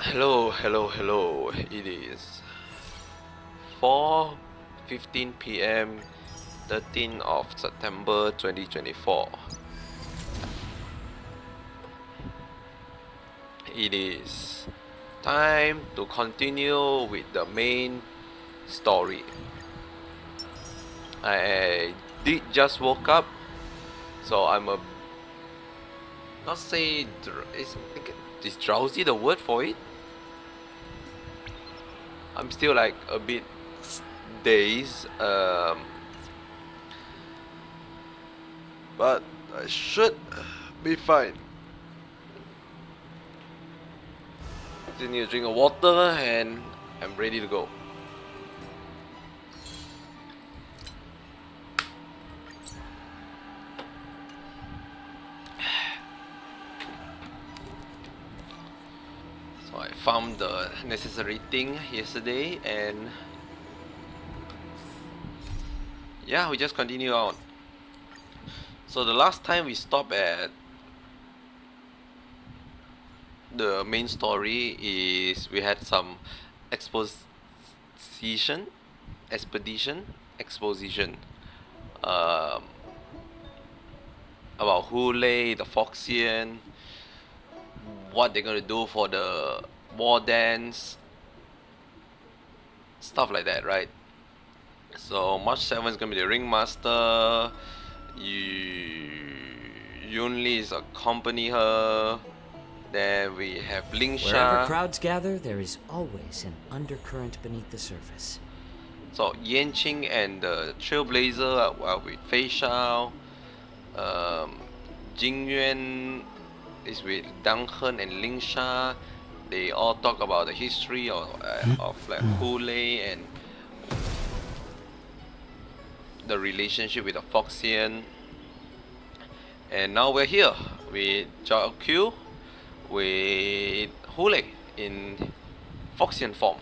Hello. It is 4:15 p.m. 13th of September 2024. It is time to continue with the main story. I did just woke up, so I'm a not say is drowsy the word for it. I'm still like a bit dazed, but I should be fine. Just need to drink a water and I'm ready to go. So I found the necessary thing yesterday and yeah, we just continue on. So the last time we stopped at the main story is we had some exposition, exposition um, about Hule, the Foxian, what they're gonna do for the war dance, stuff like that, right? So March 7 is gonna be the ringmaster. Yunli is accompany her. Then we have Ling Wherever Sha. crowds gather, there is always an undercurrent beneath the surface. So Yanqing and the Trailblazer are with Fei Shao. Jing Yuan is with Dang Hen and Ling Sha. They all talk about the history of like Hule and the relationship with the Foxian. And now we're here with Zhao Q with Hule in Foxian form.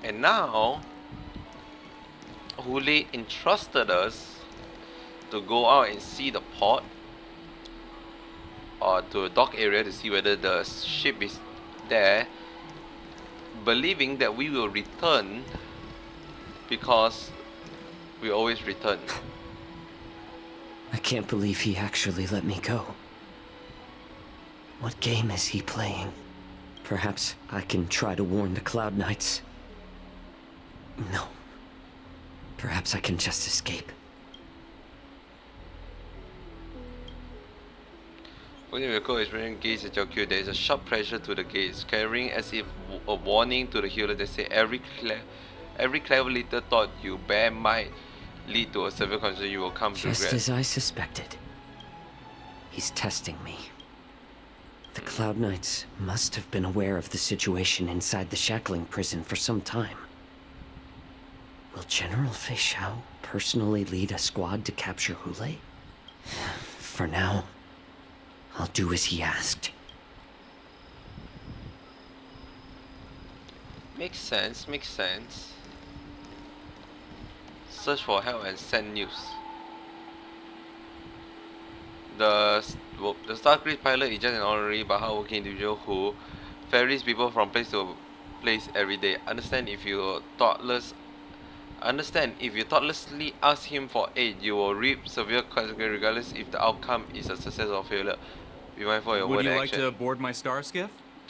And now Hule entrusted us to go out and see the port or to a dock area to see whether the ship is there, believing that we will return because we always return. I can't believe he actually let me go. What game is he playing? Perhaps I can try to warn the Cloud Knights. No. Perhaps I can just escape. When the vehicle is running gates at your queue, there is a sharp pressure to the gates, carrying as if a warning to the healer that say every clever little thought you bear might lead to a severe consequence you will come to regret. Just as I suspected. He's testing me. The Cloud Knights must have been aware of the situation inside the shackling prison for some time. Will General Fei Shao personally lead a squad to capture Hule? For now, I'll do as he asked. Makes sense. Search for help and send news. The Stargrid pilot is just an ordinary but hardworking individual who ferries people from place to place every day. Understand if you thoughtlessly ask him for aid, you will reap severe consequences regardless if the outcome is a success or failure. Be mindful of your word and action. Would you like to board my star skiff?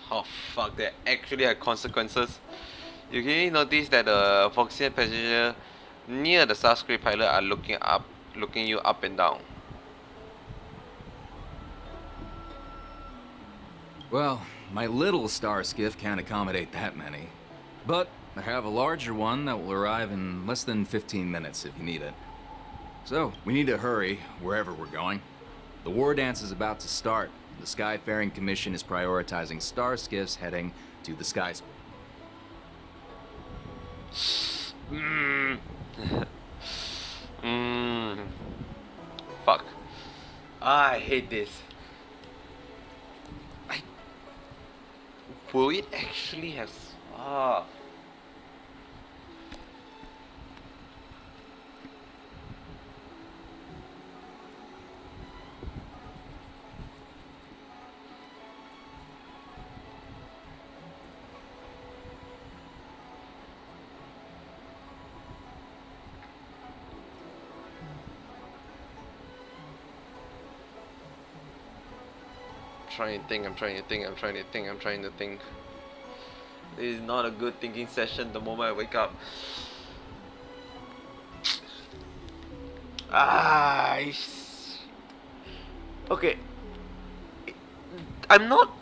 Oh fuck, that actually had consequences. You can notice that the Foxian passenger near the Starscream pilot are looking you up and down. Well, my little star skiff can't accommodate that many. But I have a larger one that will arrive in less than 15 minutes if you need it. So, we need to hurry wherever we're going. The war dance is about to start. The Skyfaring Commission is prioritizing star skiffs heading to the skies. Fuck. I hate this. Will it actually have... trying to think. This is not a good thinking session the moment I wake up. Okay.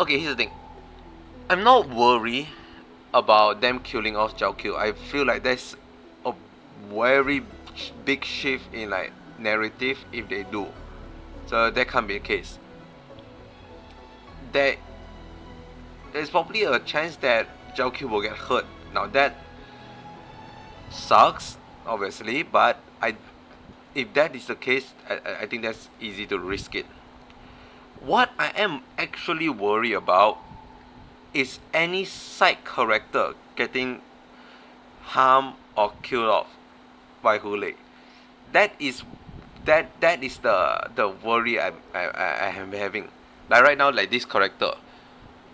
Here's the thing. I'm not worried about them killing off Jiao. I feel like that's a very big shift in like narrative if they do. So that can't be the case. There's probably a chance that Jiao will get hurt. Now that sucks, obviously, but if that is the case, I think that's easy to risk it. What I am actually worried about is any side character getting harmed or killed off by Hule. That is the worry I am having. Like right now, like this character,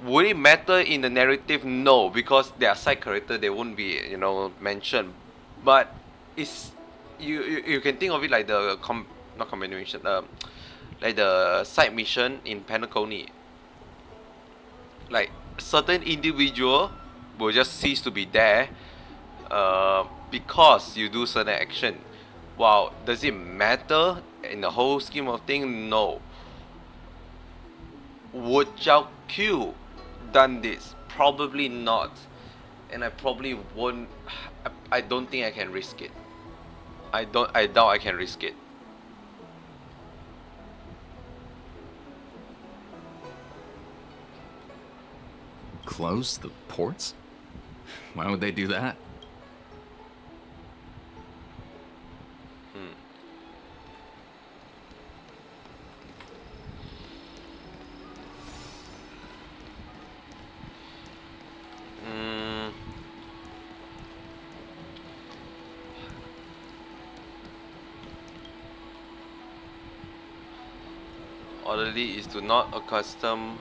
would it matter in the narrative? No, because they are side character, they won't be mentioned. But it's you can think of it like the not combination, like the side mission in Penacony. Like certain individual will just cease to be there because you do certain action. Wow, does it matter in the whole scheme of things? No. Would Zhao Q done this? Probably not. And I probably won't. I don't think I can risk it. I doubt I can risk it. Close the ports? Why would they do that? Orderly is to not accustom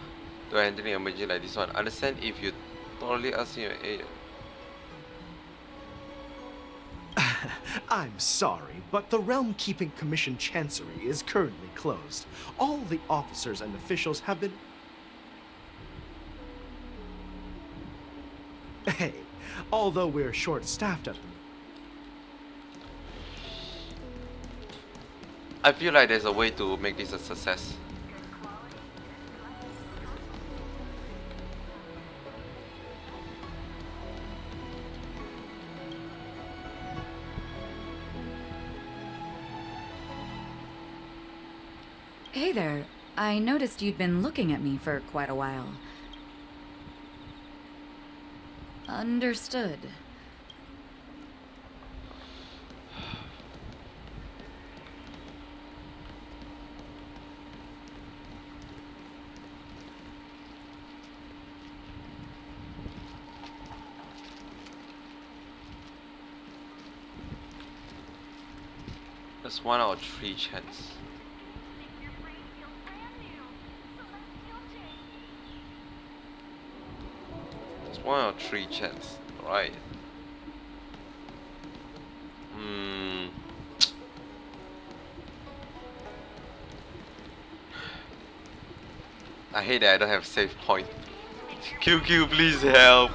to handling emergency like this one. Understand if you totally ask your I'm sorry, but the Realm Keeping Commission Chancery is currently closed. All the officers and officials have been... Hey, although we're short-staffed at I feel like there's a way to make this a success. Hey there. I noticed you'd been looking at me for quite a while. Understood. That's 1 out of 3 chance. It's 1 out of 3 chance, right? I hate that I don't have save point. QQ, please help.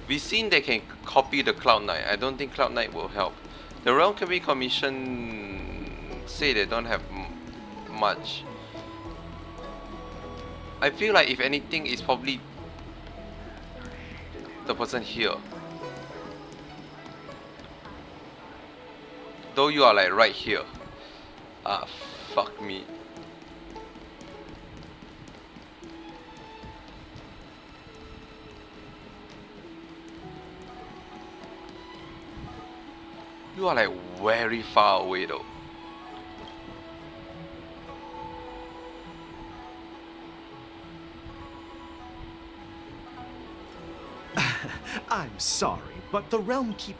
We've seen they can copy the Cloud Knight. I don't think Cloud Knight will help. The Realm Keeping Commission say they don't have much. I feel like if anything, it's probably the person here. Though you are like right here. Ah, fuck me. You are like very far away though. I'm sorry, but the Realm Keep...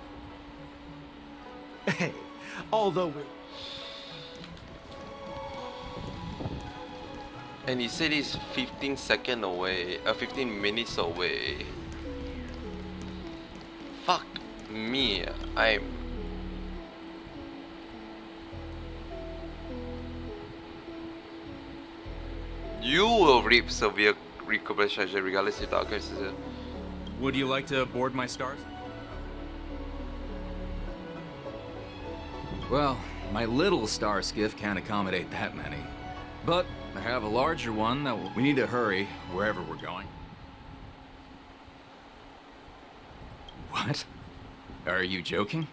Hey, although we're... And he said he's 15 seconds away, 15 minutes away. Me, I'm. You will reap severe recuperation regardless if the outcome is. Would you like to board my stars? Well, my little star skiff can't accommodate that many. But I have a larger one that we need to hurry wherever we're going. What? Are you joking?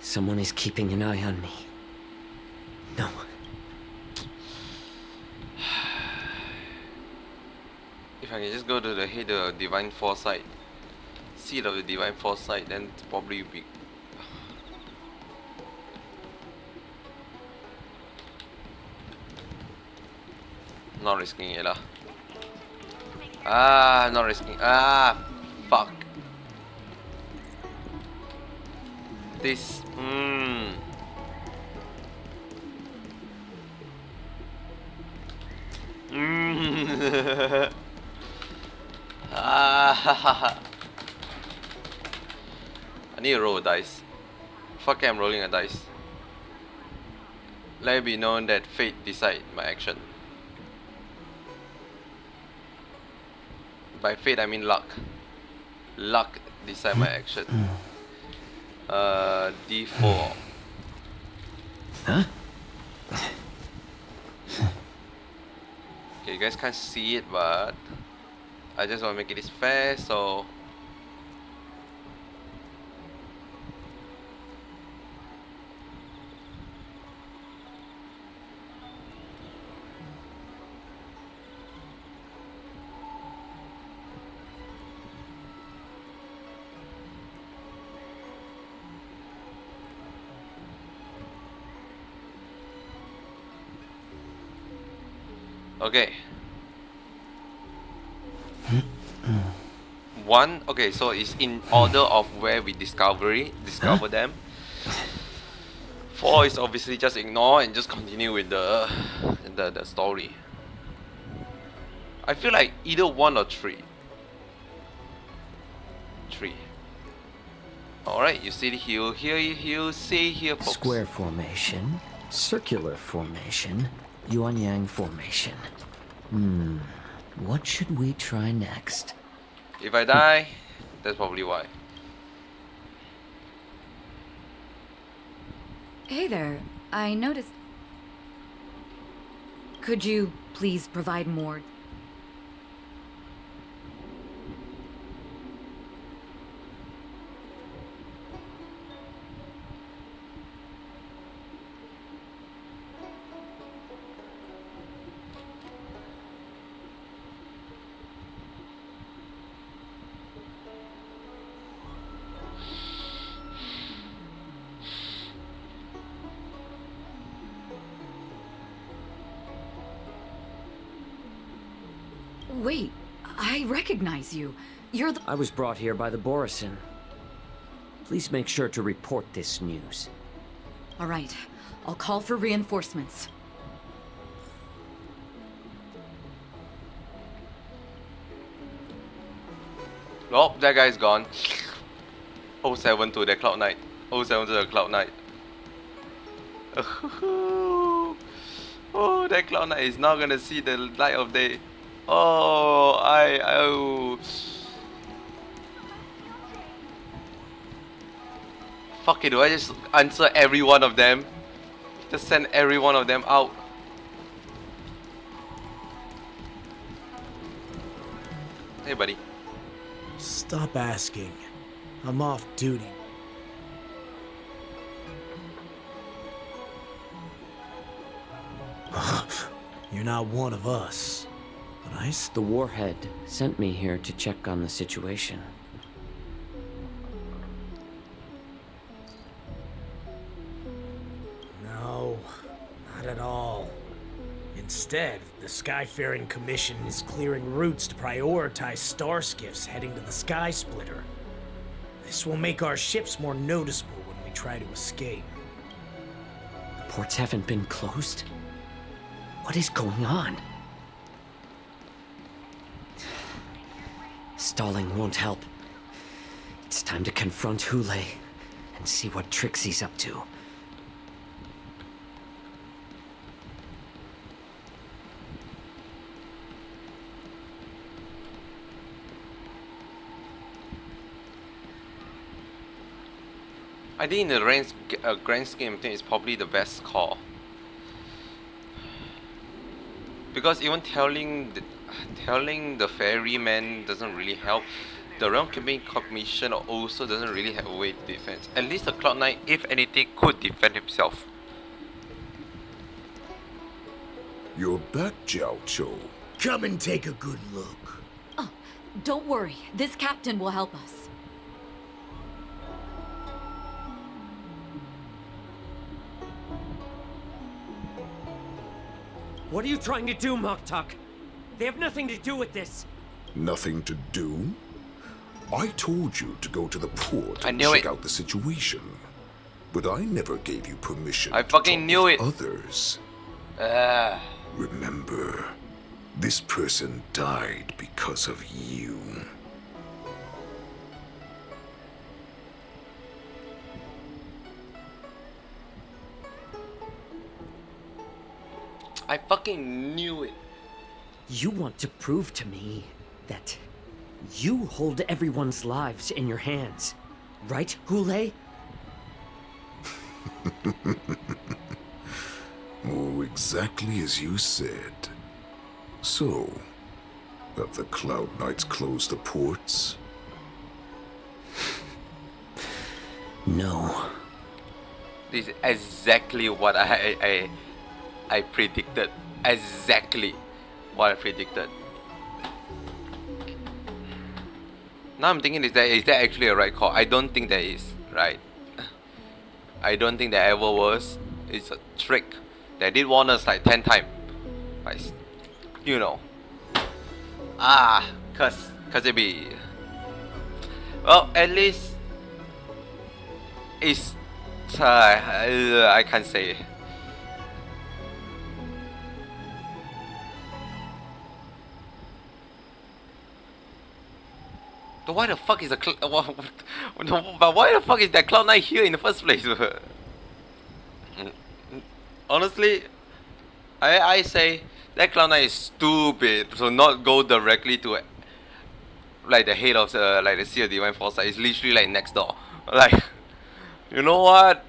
Someone is keeping an eye on me. No. If I can just go to the head of divine foresight, seed of the divine foresight, then it's probably be. Not risking it lah. Not risking. Fuck. This. I need to roll a dice. Fuck it, I'm rolling a dice. Let it be known that fate decide my action. By fate I mean luck. Luck decide my action. D4. Huh? Okay, you guys can't see it, but I just want to make it fair, so okay. One, okay, so it's in order of where we discover them. 4 is obviously just ignore and just continue with the story. I feel like either 1 or 3. 3. Alright, you see the hill here, you see here, folks. Square formation, circular formation, yuan-yang formation. What should we try next? If I die, that's probably why. Hey there, I noticed. Could you please provide more? Wait, I recognize you. You're the— I was brought here by the Borison. Please make sure to report this news. All right, I'll call for reinforcements. Oh, that guy's gone. 07 to the Cloud Knight. 07 to the Cloud Knight. Oh, that Cloud Knight is not gonna see the light of day. Oh, oh. Fuck it, do I just answer every one of them? Just send every one of them out. Hey, buddy. Stop asking. I'm off duty. You're not one of us. But The warhead sent me here to check on the situation. Instead, the Skyfaring Commission is clearing routes to prioritize star skiffs heading to the Sky Splitter. This will make our ships more noticeable when we try to escape. The ports haven't been closed? What is going on? Stalling won't help. It's time to confront Hule and see what tricks he's up to. I think in the grand scheme of things, it's probably the best call. Because even telling the ferryman doesn't really help. The realm keeping commission also doesn't really have a way to defend. At least the Cloud Knight, if anything, could defend himself. You're back, Jiao Cho. Come and take a good look. Oh, don't worry. This captain will help us. What are you trying to do, Moktok? They have nothing to do with this. Nothing to do? I told you to go to the port I and knew check it. out the situation. But I never gave you permission I to fucking talk knew with it. others. Remember, this person died because of you. I fucking knew it. You want to prove to me that you hold everyone's lives in your hands, right, Hule? Oh, exactly as you said. So, have the Cloud Knights closed the ports? No. This is exactly what I predicted. Exactly what I predicted. Now I'm thinking, is that actually a right call? I don't think there is, right? I don't think there ever was. It's a trick. They did warn us like 10 times. But, you know. Cause it be... Well, at least... It's... I can't say. But why the fuck is the but why the fuck is that Cloud Knight here in the first place? Honestly, I say that Cloud Knight is stupid to not go directly to like the head of the like the Sea of Divine Foresight. It's literally like next door. Like, you know what?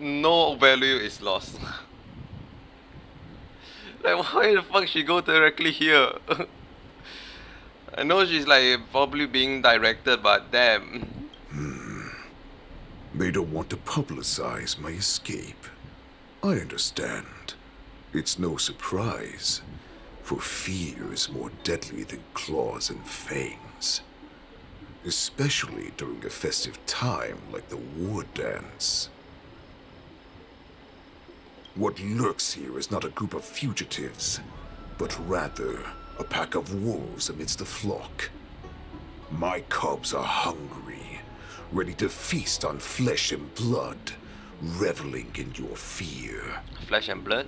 No value is lost. Like, why the fuck she go directly here? I know she's like probably being directed, but damn. They don't want to publicize my escape. I understand. It's no surprise, for fear is more deadly than claws and fangs. Especially during a festive time like the war dance. What lurks here is not a group of fugitives, but rather a pack of wolves amidst the flock. My cubs are hungry, ready to feast on flesh and blood, reveling in your fear. Flesh and blood?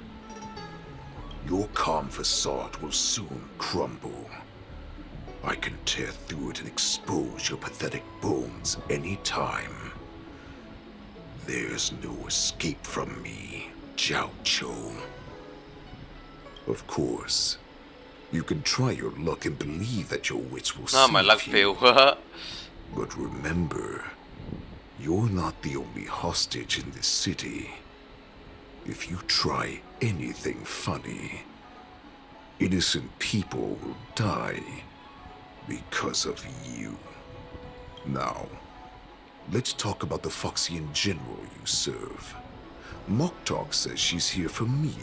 Your calm facade will soon crumble. I can tear through it and expose your pathetic bones any time. There's no escape from me, Jiao Cho. Of course, you can try your luck and believe that your wits will Oh, my save luck you. failed. But remember, you're not the only hostage in this city. If you try anything funny, innocent people will die because of you. Now, let's talk about the Foxian general you serve. Moktok says she's here for me,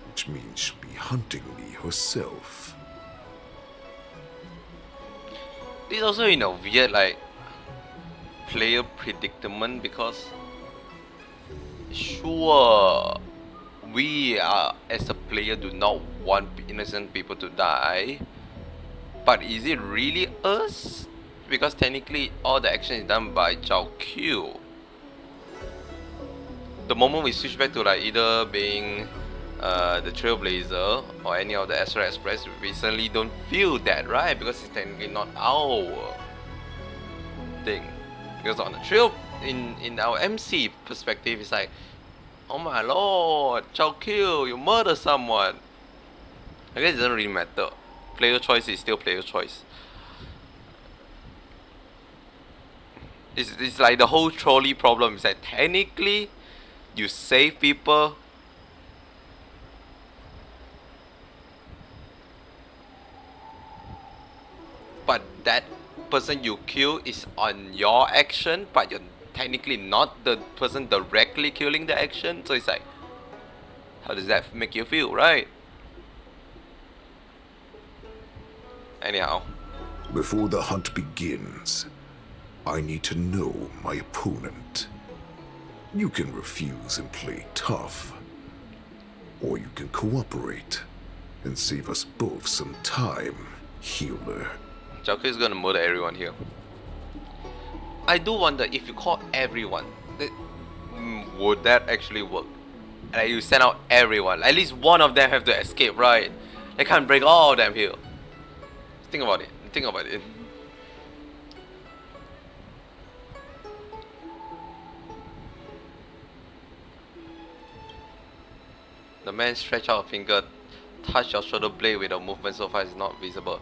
which means she'll be hunting me herself. This is also in a weird like player predicament because sure we as a player do not want innocent people to die, but is it really us? Because technically all the action is done by Zhao Q. The moment we switch back to like either being the Trailblazer or any of the Astral Express, we certainly don't feel that, right? Because it's technically not our thing. Because on the trail, in our MC perspective, it's like, oh my lord, Zhao Q, you murder someone. I guess it doesn't really matter. Player choice is still player choice. It's like the whole trolley problem. It's like technically you save people, but that person you kill is on your action, but you're technically not the person directly killing the action. So it's like, how does that make you feel, right? Anyhow, Before the hunt begins, I need to know my opponent. You can refuse and play tough, or you can cooperate and save us both some time, healer. Zhao Q is gonna murder everyone here. I do wonder if you call everyone, would that actually work? Like you send out everyone, at least one of them have to escape, right? They can't bring all of them here. Think about it. Think about it. The man stretched out a finger, touched your shoulder blade with a movement so far is not visible,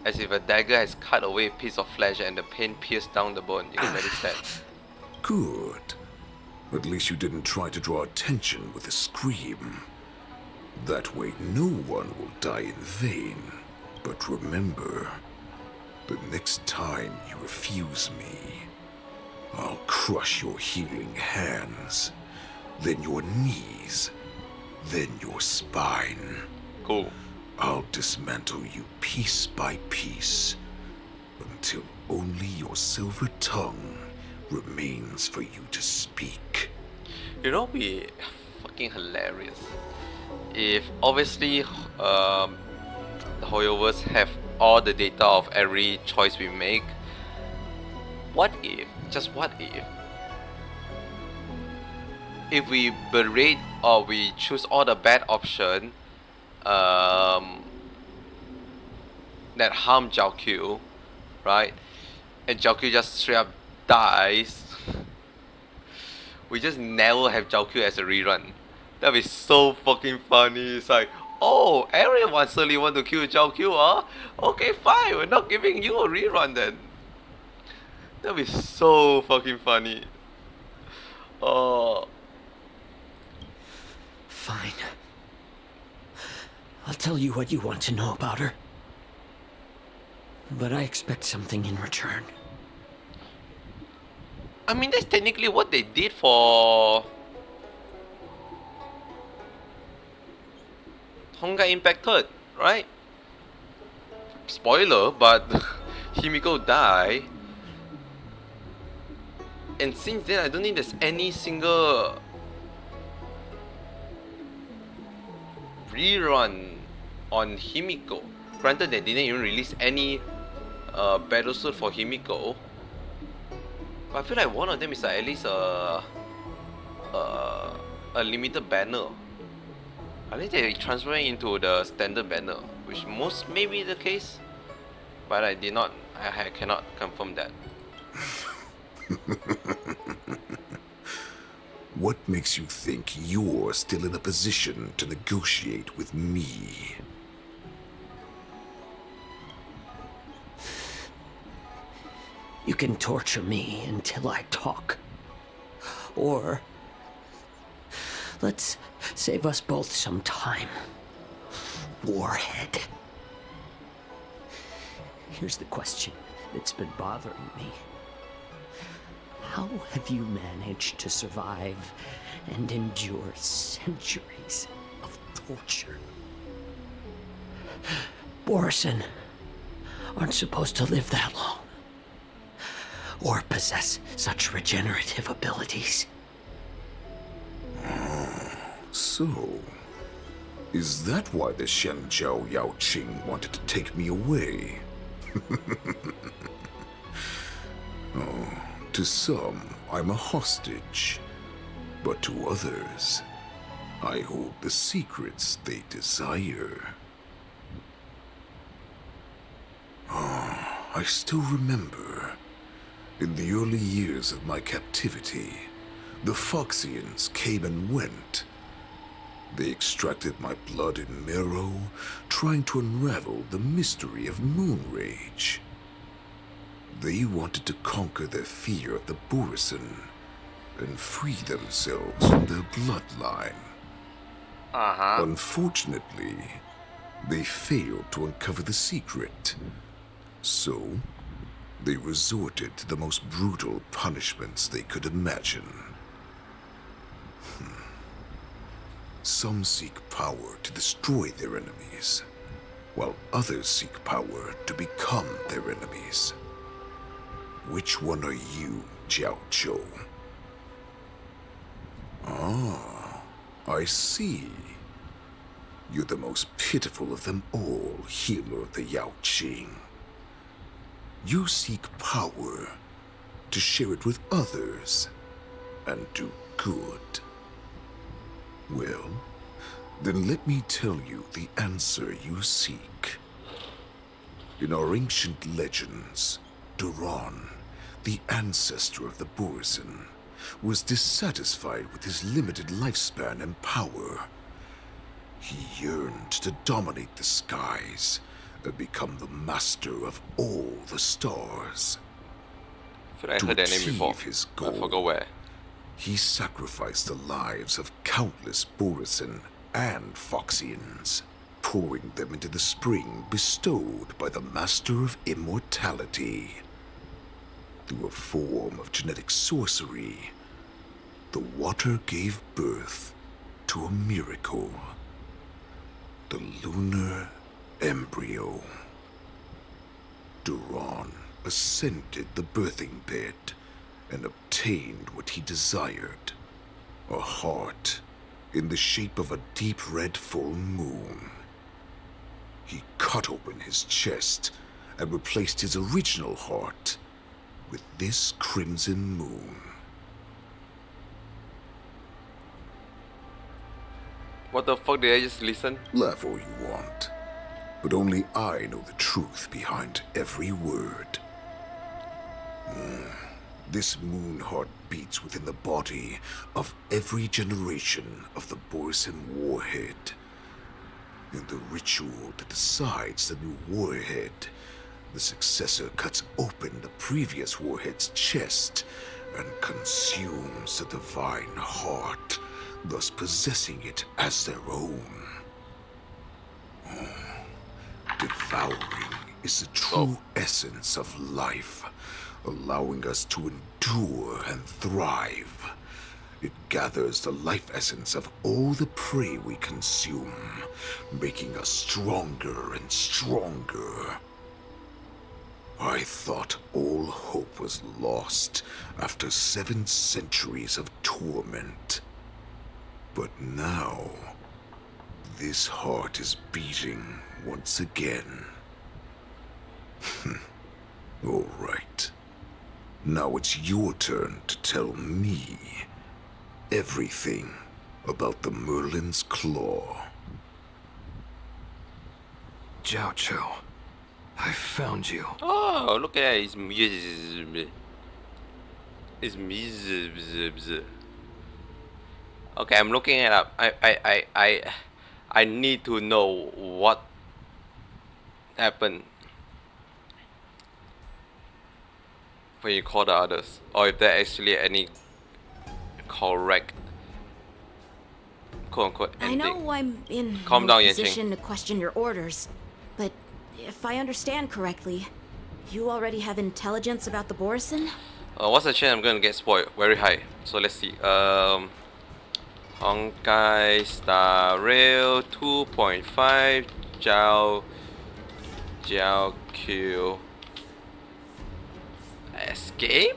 as if a dagger has cut away a piece of flesh and the pain pierced down the bone. You can let it stand. Good. At least you didn't try to draw attention with a scream. That way no one will die in vain. But remember, the next time you refuse me, I'll crush your healing hands, then your knees, then your spine. Cool. I'll dismantle you piece by piece until only your silver tongue remains for you to speak. You know, be fucking hilarious if obviously the Hoyoverse have all the data of every choice we make. What if, just what if we berate or we choose all the bad option that harm Zhao Q, right? And Zhao Q just straight up dies. We just never have Zhao Q as a rerun. That'd be so fucking funny. It's like, oh, everyone suddenly want to kill Zhao Q, huh? Okay, fine, we're not giving you a rerun then. That'd be so fucking funny. Oh. Fine. I'll tell you what you want to know about her. But I expect something in return. I mean, that's technically what they did for Honkai Impact 3rd, right? Spoiler, but Himiko died. And since then, I don't think there's any single rerun on Himiko. Granted, they didn't even release any battlesuit for Himiko. But I feel like one of them is like at least a limited banner. I think they transfer into the standard banner, which most may be the case, but I cannot confirm that. What makes you think you're still in a position to negotiate with me? You can torture me until I talk. Or let's save us both some time. Warhead. Here's the question that's been bothering me. How have you managed to survive and endure centuries of torture? Borison aren't supposed to live that long. Or possess such regenerative abilities. So, is that why the Shenjiao Yao Qing wanted to take me away? Oh, to some, I'm a hostage. But to others, I hold the secrets they desire. I still remember, in the early years of my captivity, the Foxians came and went. They extracted my blood and marrow, trying to unravel the mystery of moon rage. They wanted to conquer their fear of the Borisin and free themselves from their bloodline. Unfortunately, they failed to uncover the secret. So, they resorted to the most brutal punishments they could imagine. Some seek power to destroy their enemies, while others seek power to become their enemies. Which one are you, Jiao Zhou? Ah, I see. You're the most pitiful of them all, healer of the Yao Qing. You seek power to share it with others and do good. Well, then let me tell you the answer you seek. In our ancient legends, Duran, the ancestor of the Borisin, was dissatisfied with his limited lifespan and power. He yearned to dominate the skies and become the master of all the stars. I feel like I To heard that name before. achieve his I forgot goal, where. he sacrificed the lives of countless Borisin and Foxians, pouring them into the spring bestowed by the Master of Immortality. Through a form of genetic sorcery, the water gave birth to a miracle. The lunar embryo. Duran ascended the birthing bed and obtained what he desired. A heart in the shape of a deep red full moon. He cut open his chest and replaced his original heart with this crimson moon. What the fuck did I just listen? Laugh all you want, but only I know the truth behind every word. This moon heart beats within the body of every generation of the Borisin warhead. In the ritual that decides the new warhead, the successor cuts open the previous warhead's chest and consumes the divine heart, thus possessing it as their own. Devouring is the true essence of life, allowing us to endure and thrive. It gathers the life essence of all the prey we consume, making us stronger and stronger. I thought all hope was lost after 7 centuries of torment. But now, this heart is beating once again. All right. Now it's your turn to tell me everything about the Merlin's Claw. Jiao Zhou, I found you. Oh, look at that. It's me. It's me. Okay, I'm looking it up. I need to know what happened when you call the others, or if there actually any correct quote unquote I ending. know I'm in Calm no down, Yanqing. position to question your orders, but if I understand correctly, you already have intelligence about the Borisin? What's the chance I'm gonna get spoiled? Very high. So let's see. Honkai Star Rail 2.5 Jiao Q Escape.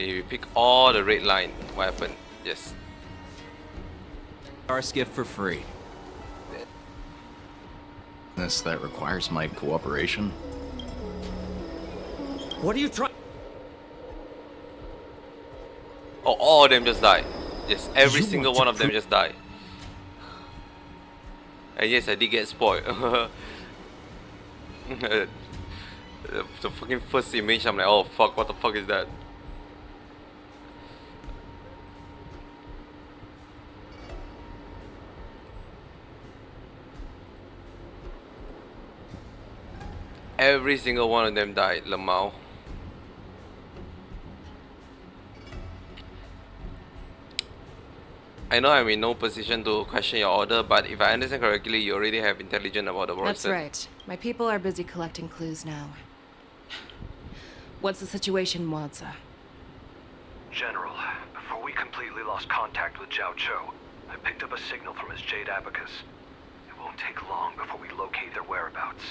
Okay, we pick all the red line. What happened? Yes. Star skiff for free. This that requires my cooperation. What are you trying? Oh, all of them just died. Yes, every You single want one to of them just died. And yes, I did get spoiled. The fucking first image, I'm like, oh fuck, what the fuck is that? Every single one of them died, Lamau. I know I'm in no position to question your order, but if I understand correctly, you already have intelligence about the That's Morrison. right. My people are busy collecting clues now. What's the situation, Mwadza? General, before we completely lost contact with Zhao Cho, I picked up a signal from his Jade Abacus. It won't take long before we locate their whereabouts.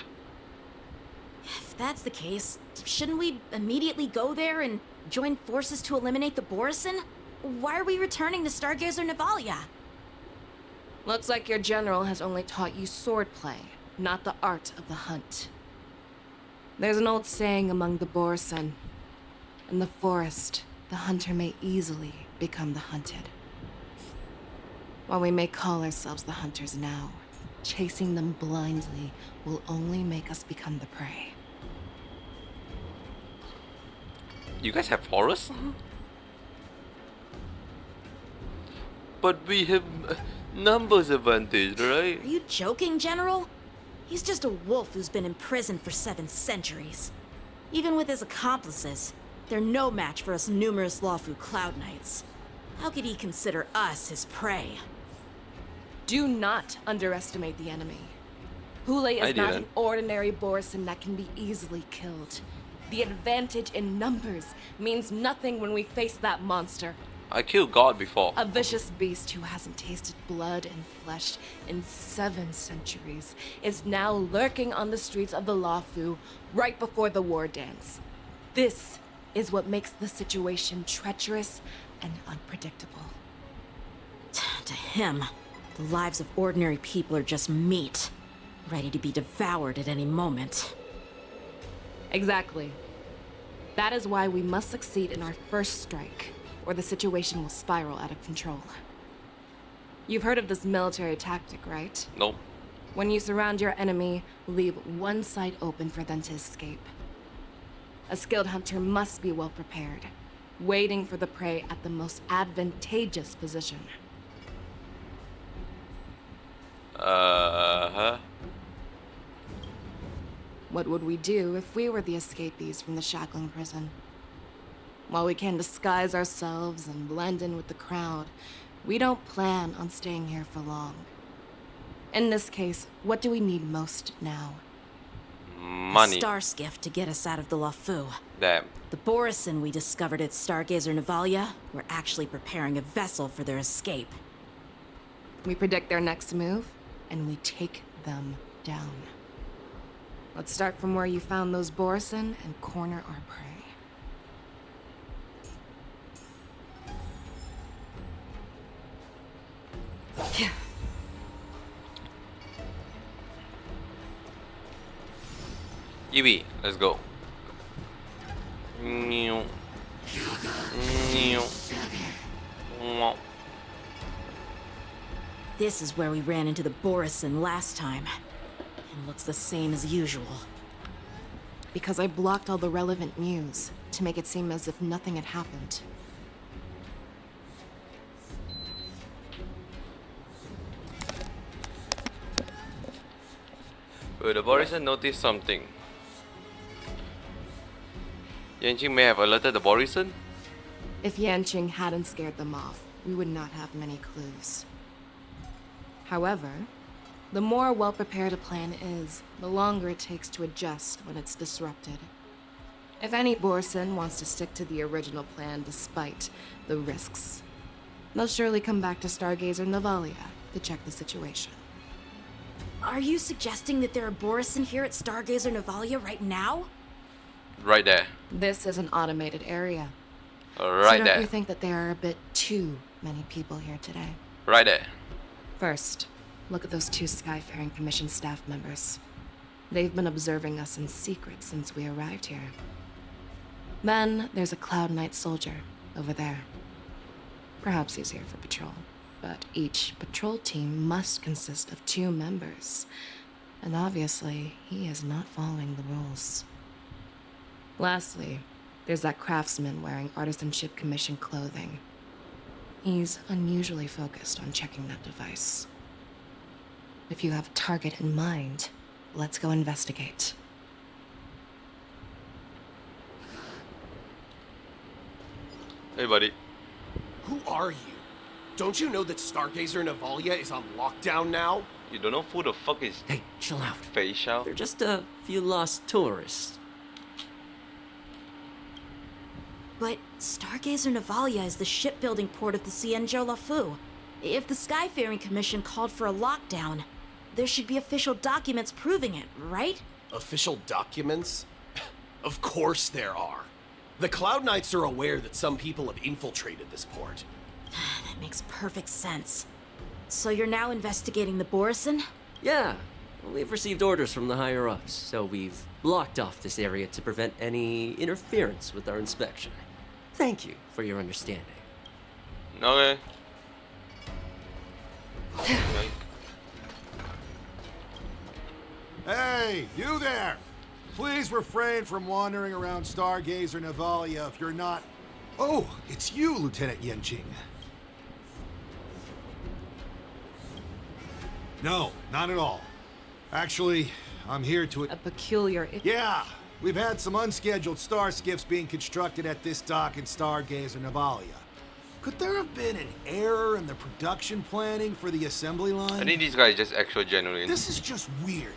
If that's the case, shouldn't we immediately go there and join forces to eliminate the Borison? Why are we returning to Stargazer Navalia? Looks like your general has only taught you swordplay, not the art of the hunt. There's an old saying among the Borison. In the forest, the hunter may easily become the hunted. While we may call ourselves the hunters now, chasing them blindly will only make us become the prey. You guys have forests? But we have numbers advantage, right? Are you joking, General? He's just a wolf who's been imprisoned for 7 centuries. Even with his accomplices, they're no match for us numerous Lawfu Cloud Knights. How could he consider us his prey? Do not underestimate the enemy. Hule I is not didn't. an ordinary Borison that can be easily killed. The advantage in numbers means nothing when we face that monster. I killed God before. A vicious beast who hasn't tasted blood and flesh in 7 centuries is now lurking on the streets of the Lawfu right before the war dance. This is what makes the situation treacherous and unpredictable. To him, the lives of ordinary people are just meat, ready to be devoured at any moment. Exactly. That is why we must succeed in our first strike, or the situation will spiral out of control. You've heard of this military tactic, right? Nope. When you surround your enemy, leave one side open for them to escape. A skilled hunter must be well prepared, waiting for the prey at the most advantageous position. Uh-huh. What would we do if we were the escapees from the shackling prison? While we can disguise ourselves and blend in with the crowd, we don't plan on staying here for long. In this case, what do we need most now? Money. A star skiff to get us out of the Lawfu. Damn. The Borison we discovered at Stargazer Navalia were actually preparing a vessel for their escape. We predict their next move, and we take them down. Let's start from where you found those Borison and corner our prey. Evie, let's go. Meow. Meow. Meow. This is where we ran into the Borison last time. It looks the same as usual. Because I blocked all the relevant news to make it seem as if nothing had happened. But the Borison noticed something. Yanqing may have alerted the Borison? If Yanqing hadn't scared them off, we would not have many clues. However, the more well-prepared a plan is, the longer it takes to adjust when it's disrupted. If any Borison wants to stick to the original plan despite the risks, they'll surely come back to Stargazer Navalia to check the situation. Are you suggesting that there are Borison here at Stargazer Navalia right now? Right there. This is an automated area. Right so don't there. you think that there are a bit too many people here today? Right there. First, look at those two Skyfaring Commission staff members. They've been observing us in secret since we arrived here. Then there's a Cloud Knight soldier over there. Perhaps he's here for patrol, but each patrol team must consist of 2 members. And obviously, he is not following the rules. Lastly, there's that craftsman wearing Artisanship Commission clothing. He's unusually focused on checking that device. If you have a target in mind, let's go investigate. Hey, buddy. Who are you? Don't you know that Stargazer Navalia is on lockdown now? You don't know who the fuck is Hey, chill out. Fei Xiao? They're just a few lost tourists. But Stargazer Navalia is the shipbuilding port of the Cienjo Lafu. If the Skyfaring Commission called for a lockdown, there should be official documents proving it, right? Official documents? Of course there are. The Cloud Knights are aware that some people have infiltrated this port. That makes perfect sense. So you're now investigating the Borison? Yeah, we've received orders from the higher-ups, so we've blocked off this area to prevent any interference with our inspection. Thank you for your understanding. Okay. Hey, you there! Please refrain from wandering around Stargazer Navalia if you're not... Oh, it's you, Lieutenant Yenjing. No, not at all. Actually, I'm here to... A peculiar... Yeah, we've had some unscheduled star skiffs being constructed at this dock in Stargazer Navalia. Could there have been an error in the production planning for the assembly line? I think this guy is just actual genuine. This is just weird.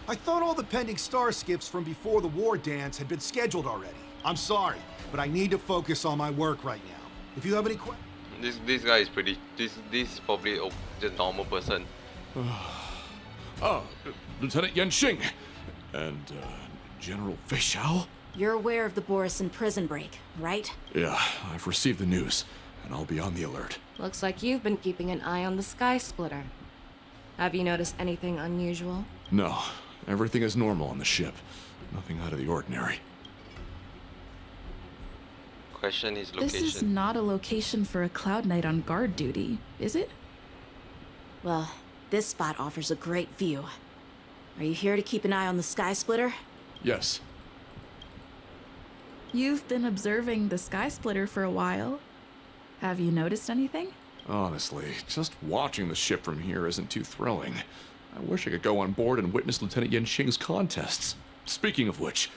I thought all the pending star skiffs from before the war dance had been scheduled already. I'm sorry, but I need to focus on my work right now. If you have any questions... This guy is pretty... This is probably just normal person. Lieutenant Yenxing and General Fei Xiao? You're aware of the Borison prison break, right? Yeah, I've received the news, and I'll be on the alert. Looks like you've been keeping an eye on the Sky Splitter. Have you noticed anything unusual? No, everything is normal on the ship. Nothing out of the ordinary. Question his location. This is not a location for a Cloud Knight on guard duty, is it? Well, this spot offers a great view. Are you here to keep an eye on the Sky Splitter? Yes. You've been observing the Sky Splitter for a while. Have you noticed anything? Honestly, just watching the ship from here isn't too thrilling. I wish I could go on board and witness Lieutenant Yenxing's contests. Speaking of which,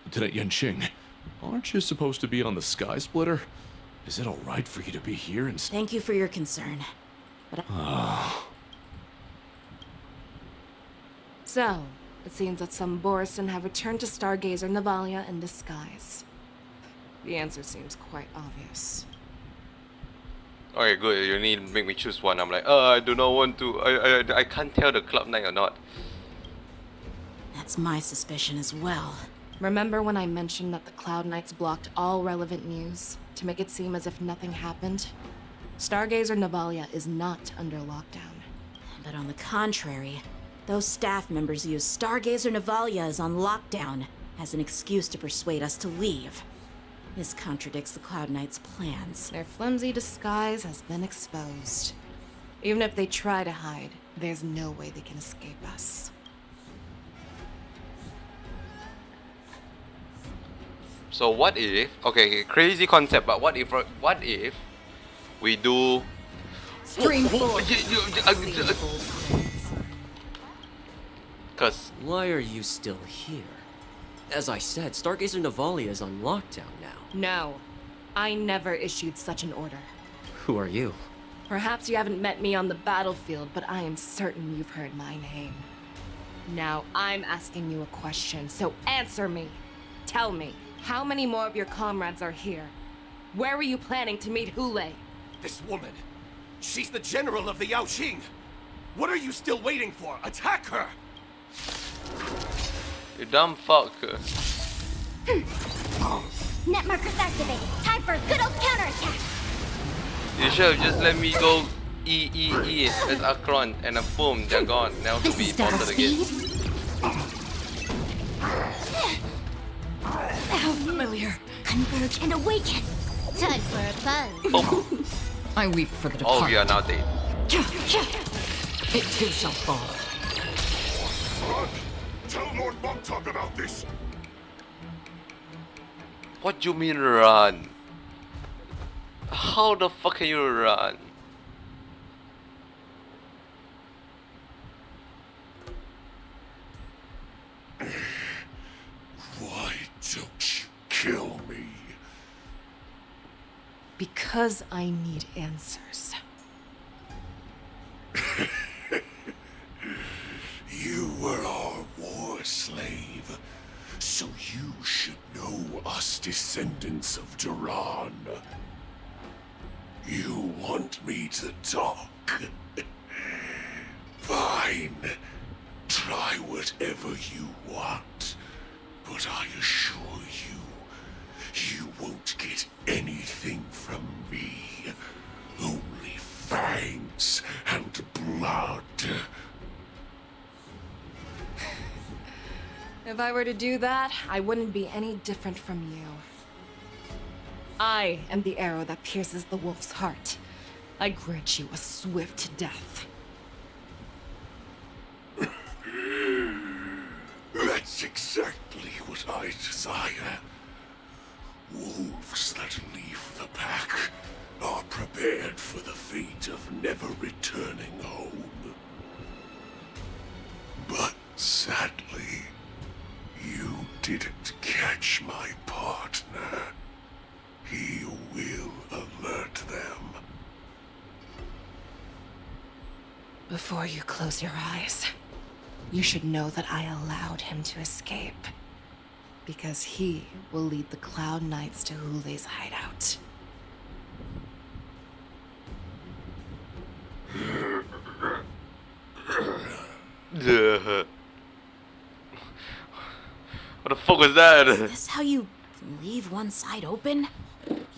Lieutenant Yenxing, aren't you supposed to be on the Sky Splitter? Is it alright for you to be here instead? Thank you for your concern. But So, it seems that some Borison have returned to Stargazer Navalia in disguise. The answer seems quite obvious. Okay, good. You need to make me choose one. I'm like, I do not want to. I can't tell the Club Knight or not. That's my suspicion as well. Remember when I mentioned that the Cloud Knights blocked all relevant news to make it seem as if nothing happened? Stargazer Navalia is not under lockdown. But on the contrary, those staff members use Stargazer Navalia is on lockdown as an excuse to persuade us to leave. This contradicts the Cloud Knights' plans. Their flimsy disguise has been exposed. Even if they try to hide, there's no way they can escape us. So what if? Okay, crazy concept. But what if we do? Stream Cause why are you still here? As I said, Stargazer Navalia is on lockdown now. No, I never issued such an order. Who are you? Perhaps you haven't met me on the battlefield, but I am certain you've heard my name. Now I'm asking you a question, so answer me. Tell me, how many more of your comrades are here? Where were you planning to meet Hule? This woman, she's the general of the Yaoqing. What are you still waiting for? Attack her! you dumb fuck. Net markers activated. Time Time for a good old counterattack. You should have just let me go E as Akron and then boom, they're gone. Now to be ported again. How familiar. Converge and awaken. Time for a buzz. Oh. I weep for the Oh, departed. we are now dead. It too shall fall. Run! Tell Lord Montauk about this! What you mean run? How the fuck can you run? Why don't you kill me? Because I need answers. You were our war slave, so you should know us descendants of Duran. You want me to talk? Fine. Try whatever you want. But I assure you, you won't get anything from me. Only fangs and blood. If I were to do that, I wouldn't be any different from you. I am the arrow that pierces the wolf's heart. I grant you a swift death. That's exactly what I desire. Wolves that leave the pack are prepared for the fate of never returning home. But sadly, you didn't catch my partner. He will alert them. Before you close your eyes, you should know that I allowed him to escape. Because he will lead the Cloud Knights to Hule's hideout. What the fuck was that? Is this how you leave one side open?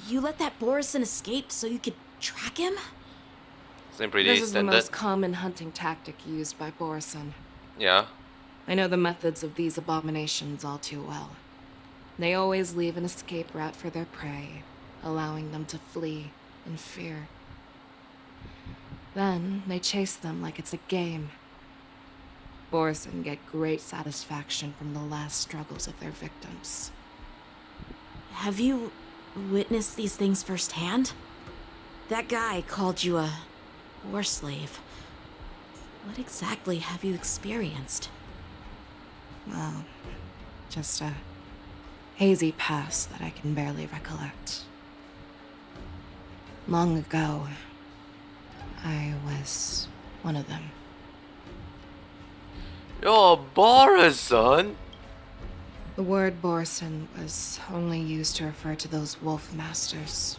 You let that Borison escape so you could track him? Seems pretty This is the standard. most common hunting tactic used by Borison. Yeah. I know the methods of these abominations all too well. They always leave an escape route for their prey, allowing them to flee in fear. Then they chase them like it's a game. Borison get great satisfaction from the last struggles of their victims. Have you witnessed these things firsthand? That guy called you a war slave. What exactly have you experienced? Well, just a hazy past that I can barely recollect. Long ago, I was one of them. You're a Borison? The word Borison was only used to refer to those wolf masters.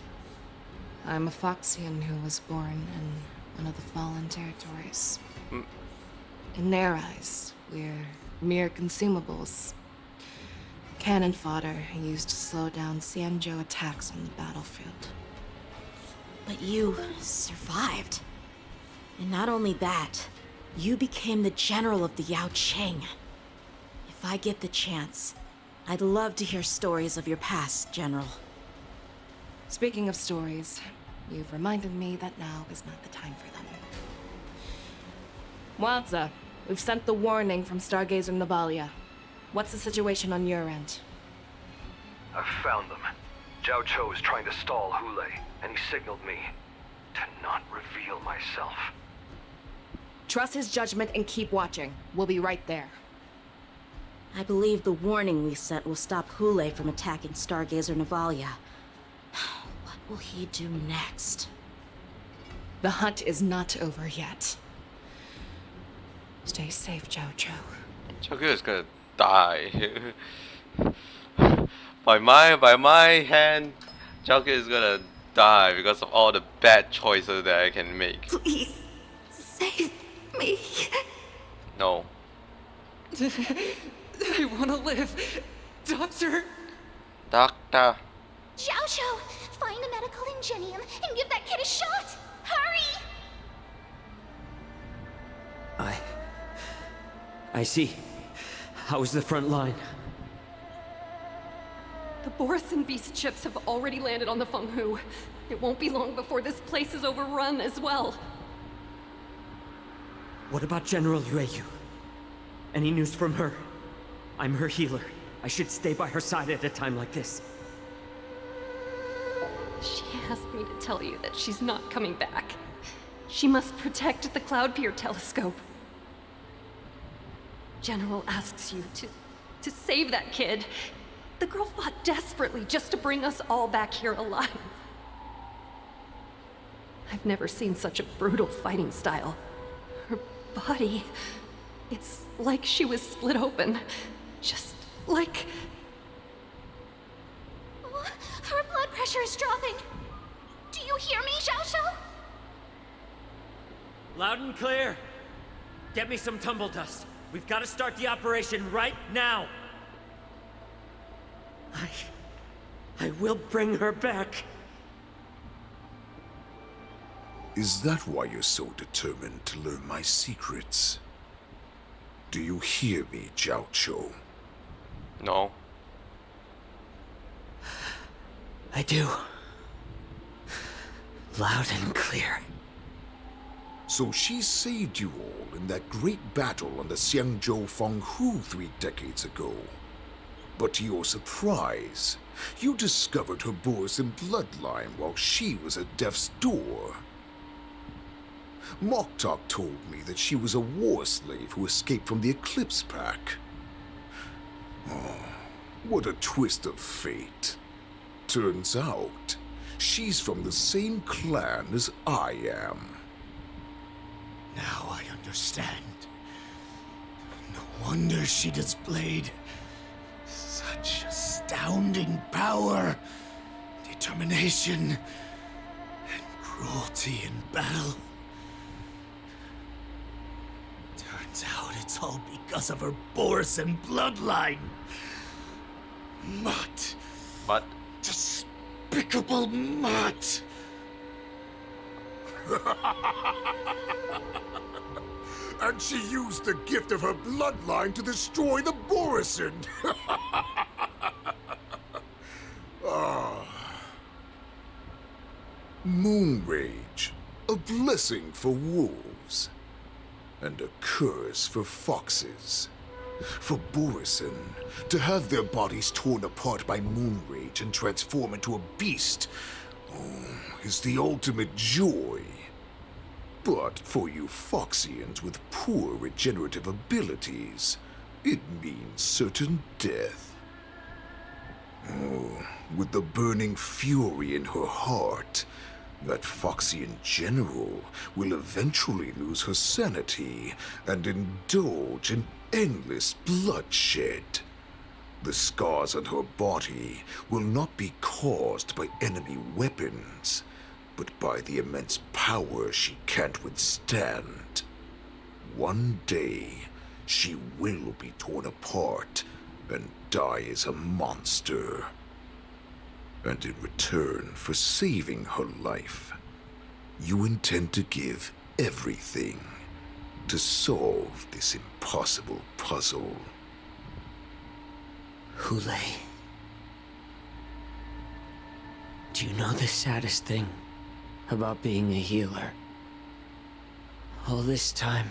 I'm a Foxian who was born in one of the fallen territories. In their eyes, we're mere consumables. Cannon fodder used to slow down Xianzhou attacks on the battlefield. But you survived. And not only that, you became the general of the Yao Qing. If I get the chance, I'd love to hear stories of your past, General. Speaking of stories, you've reminded me that now is not the time for them. Wadza, we've sent the warning from Stargazer Navalia. What's the situation on your end? I've found them. Zhao Cho is trying to stall Hule, and he signaled me to not reveal myself. Trust his judgment and keep watching. We'll be right there. I believe the warning we sent will stop Hule from attacking Stargazer Navalia. What will he do next? The hunt is not over yet. Stay safe, Zhao Cho. Zhao is gonna die. by my hand, Zhao is gonna die because of all the bad choices that I can make. Please, save me. No. I want to live. Doctor. Doctor. Xiao Shou, Find a medical ingenium and give that kid a shot! Hurry! I see. How's the front line? The Borisin beast ships have already landed on the Fenghu. It won't be long before this place is overrun as well. What about General Yueyu? Any news from her? I'm her healer. I should stay by her side at a time like this. She asked me to tell you that she's not coming back. She must protect the Cloud Pier telescope. General asks you to save that kid. The girl fought desperately just to bring us all back here alive. I've never seen such a brutal fighting style. Her body, it's like she was split open. Just like... Oh, her blood pressure is dropping. Do you hear me, Xiao Shou? Loud and clear. Get me some tumble dust. We've got to start the operation right now. I will bring her back. Is that why you're so determined to learn my secrets? Do you hear me, Jiao Chou? No. I do. Loud and clear. So she saved you all in that great battle on the Xiangzhou Fenghu 3 decades ago. But to your surprise, you discovered her Borisin bloodline while she was at death's door. Moktok told me that she was a war slave who escaped from the Eclipse Pack. Oh, what a twist of fate. Turns out, she's from the same clan as I am. Now I understand. No wonder she displayed such astounding power, determination, and cruelty in battle. Turns out it's all because of her Borisin bloodline. Mutt. But Despicable mutt. And she used the gift of her bloodline to destroy the Borisin. Moon Rage, a blessing for wolves, and a curse for foxes. For Borisin, to have their bodies torn apart by Moon Rage and transform into a beast is the ultimate joy. But for you Foxians with poor regenerative abilities, it means certain death. Oh, with the burning fury in her heart, that Foxian general will eventually lose her sanity and indulge in endless bloodshed. The scars on her body will not be caused by enemy weapons, but by the immense power she can't withstand. One day, she will be torn apart and die as a monster. And in return for saving her life, you intend to give everything to solve this impossible puzzle. Hule. Do you know the saddest thing about being a healer? All this time,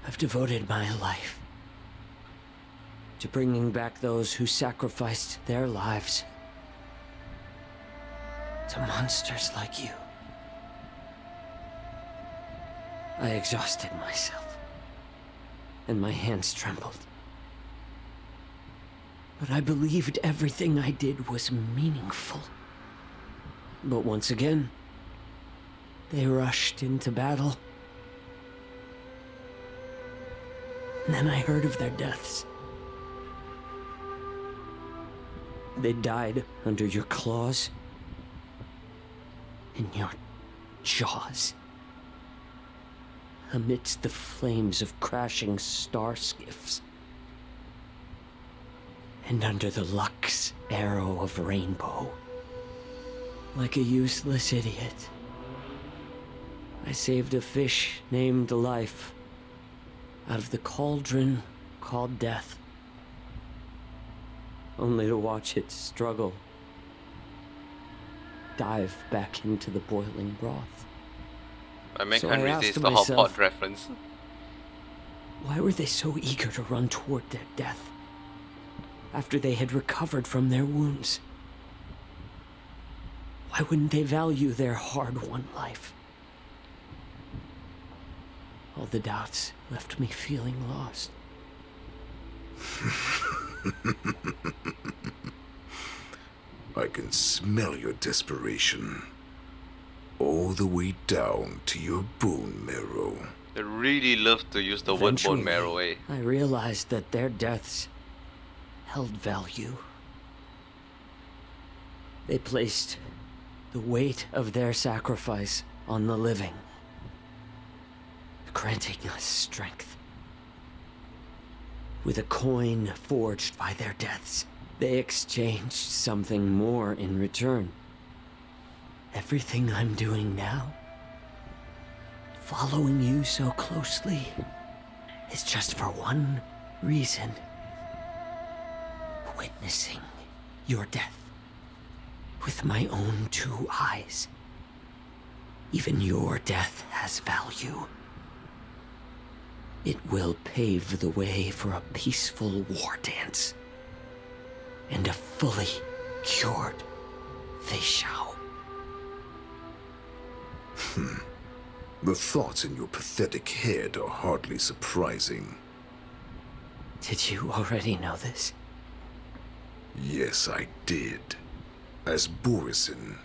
I've devoted my life to bringing back those who sacrificed their lives to monsters like you. I exhausted myself, and my hands trembled. But I believed everything I did was meaningful. But once again, they rushed into battle. And then I heard of their deaths. They died under your claws, in your jaws, amidst the flames of crashing star skiffs, and under the Lux arrow of rainbow. like a useless idiot. I saved a fish named Life out of the cauldron called Death, only to watch it struggle, dive back into the boiling broth. My man So can't I resist asked the hot pot myself, reference. why were they so eager to run toward their death after they had recovered from their wounds? Why wouldn't they value their hard-won life? All the doubts left me feeling lost. I can smell your desperation. All the way down to your bone marrow. They really love to use the word bone marrow, eh? I realized that their deaths held value. They placed the weight of their sacrifice on the living, granting us strength. With a coin forged by their deaths, they exchanged something more in return. Everything I'm doing now, following you so closely, is just for one reason. Witnessing your death with my own 2 eyes. Even your death has value. It will pave the way for a peaceful war dance and a fully cured Fei Shao. The thoughts in your pathetic head are hardly surprising. Did you already know this? Yes, I did. As Borisin,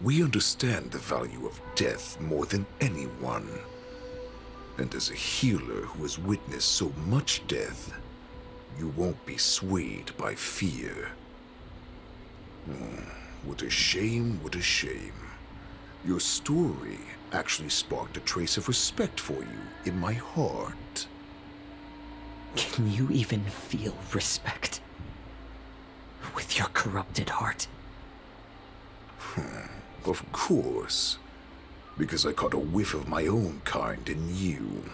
we understand the value of death more than anyone. And as a healer who has witnessed so much death, you won't be swayed by fear. What a shame, what a shame. Your story actually sparked a trace of respect for you in my heart. Can you even feel respect with your corrupted heart? Of course. Because I caught a whiff of my own kind in you.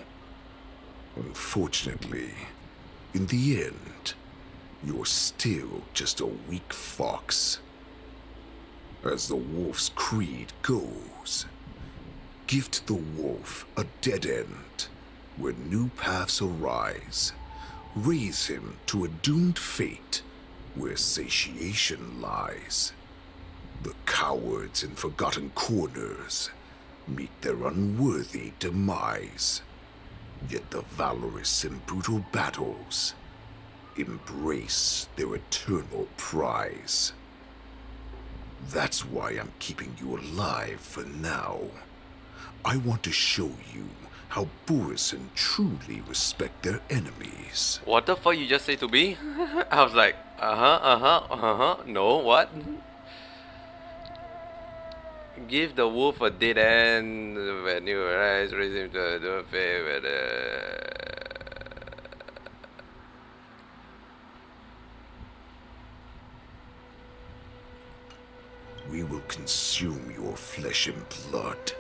Unfortunately, in the end, you're still just a weak fox. As the wolf's creed goes, gift the wolf a dead end, where new paths arise. Raise him to a doomed fate, where satiation lies. The cowards in forgotten corners meet their unworthy demise. Yet the valorous in brutal battles embrace their eternal prize. That's why I'm keeping you alive for now. I want to show you how Borisin truly respect their enemies. What the fuck you just say to me? I was like, no, what? Give the wolf a dead end when you arise, raise him to the favor. We will consume your flesh and blood,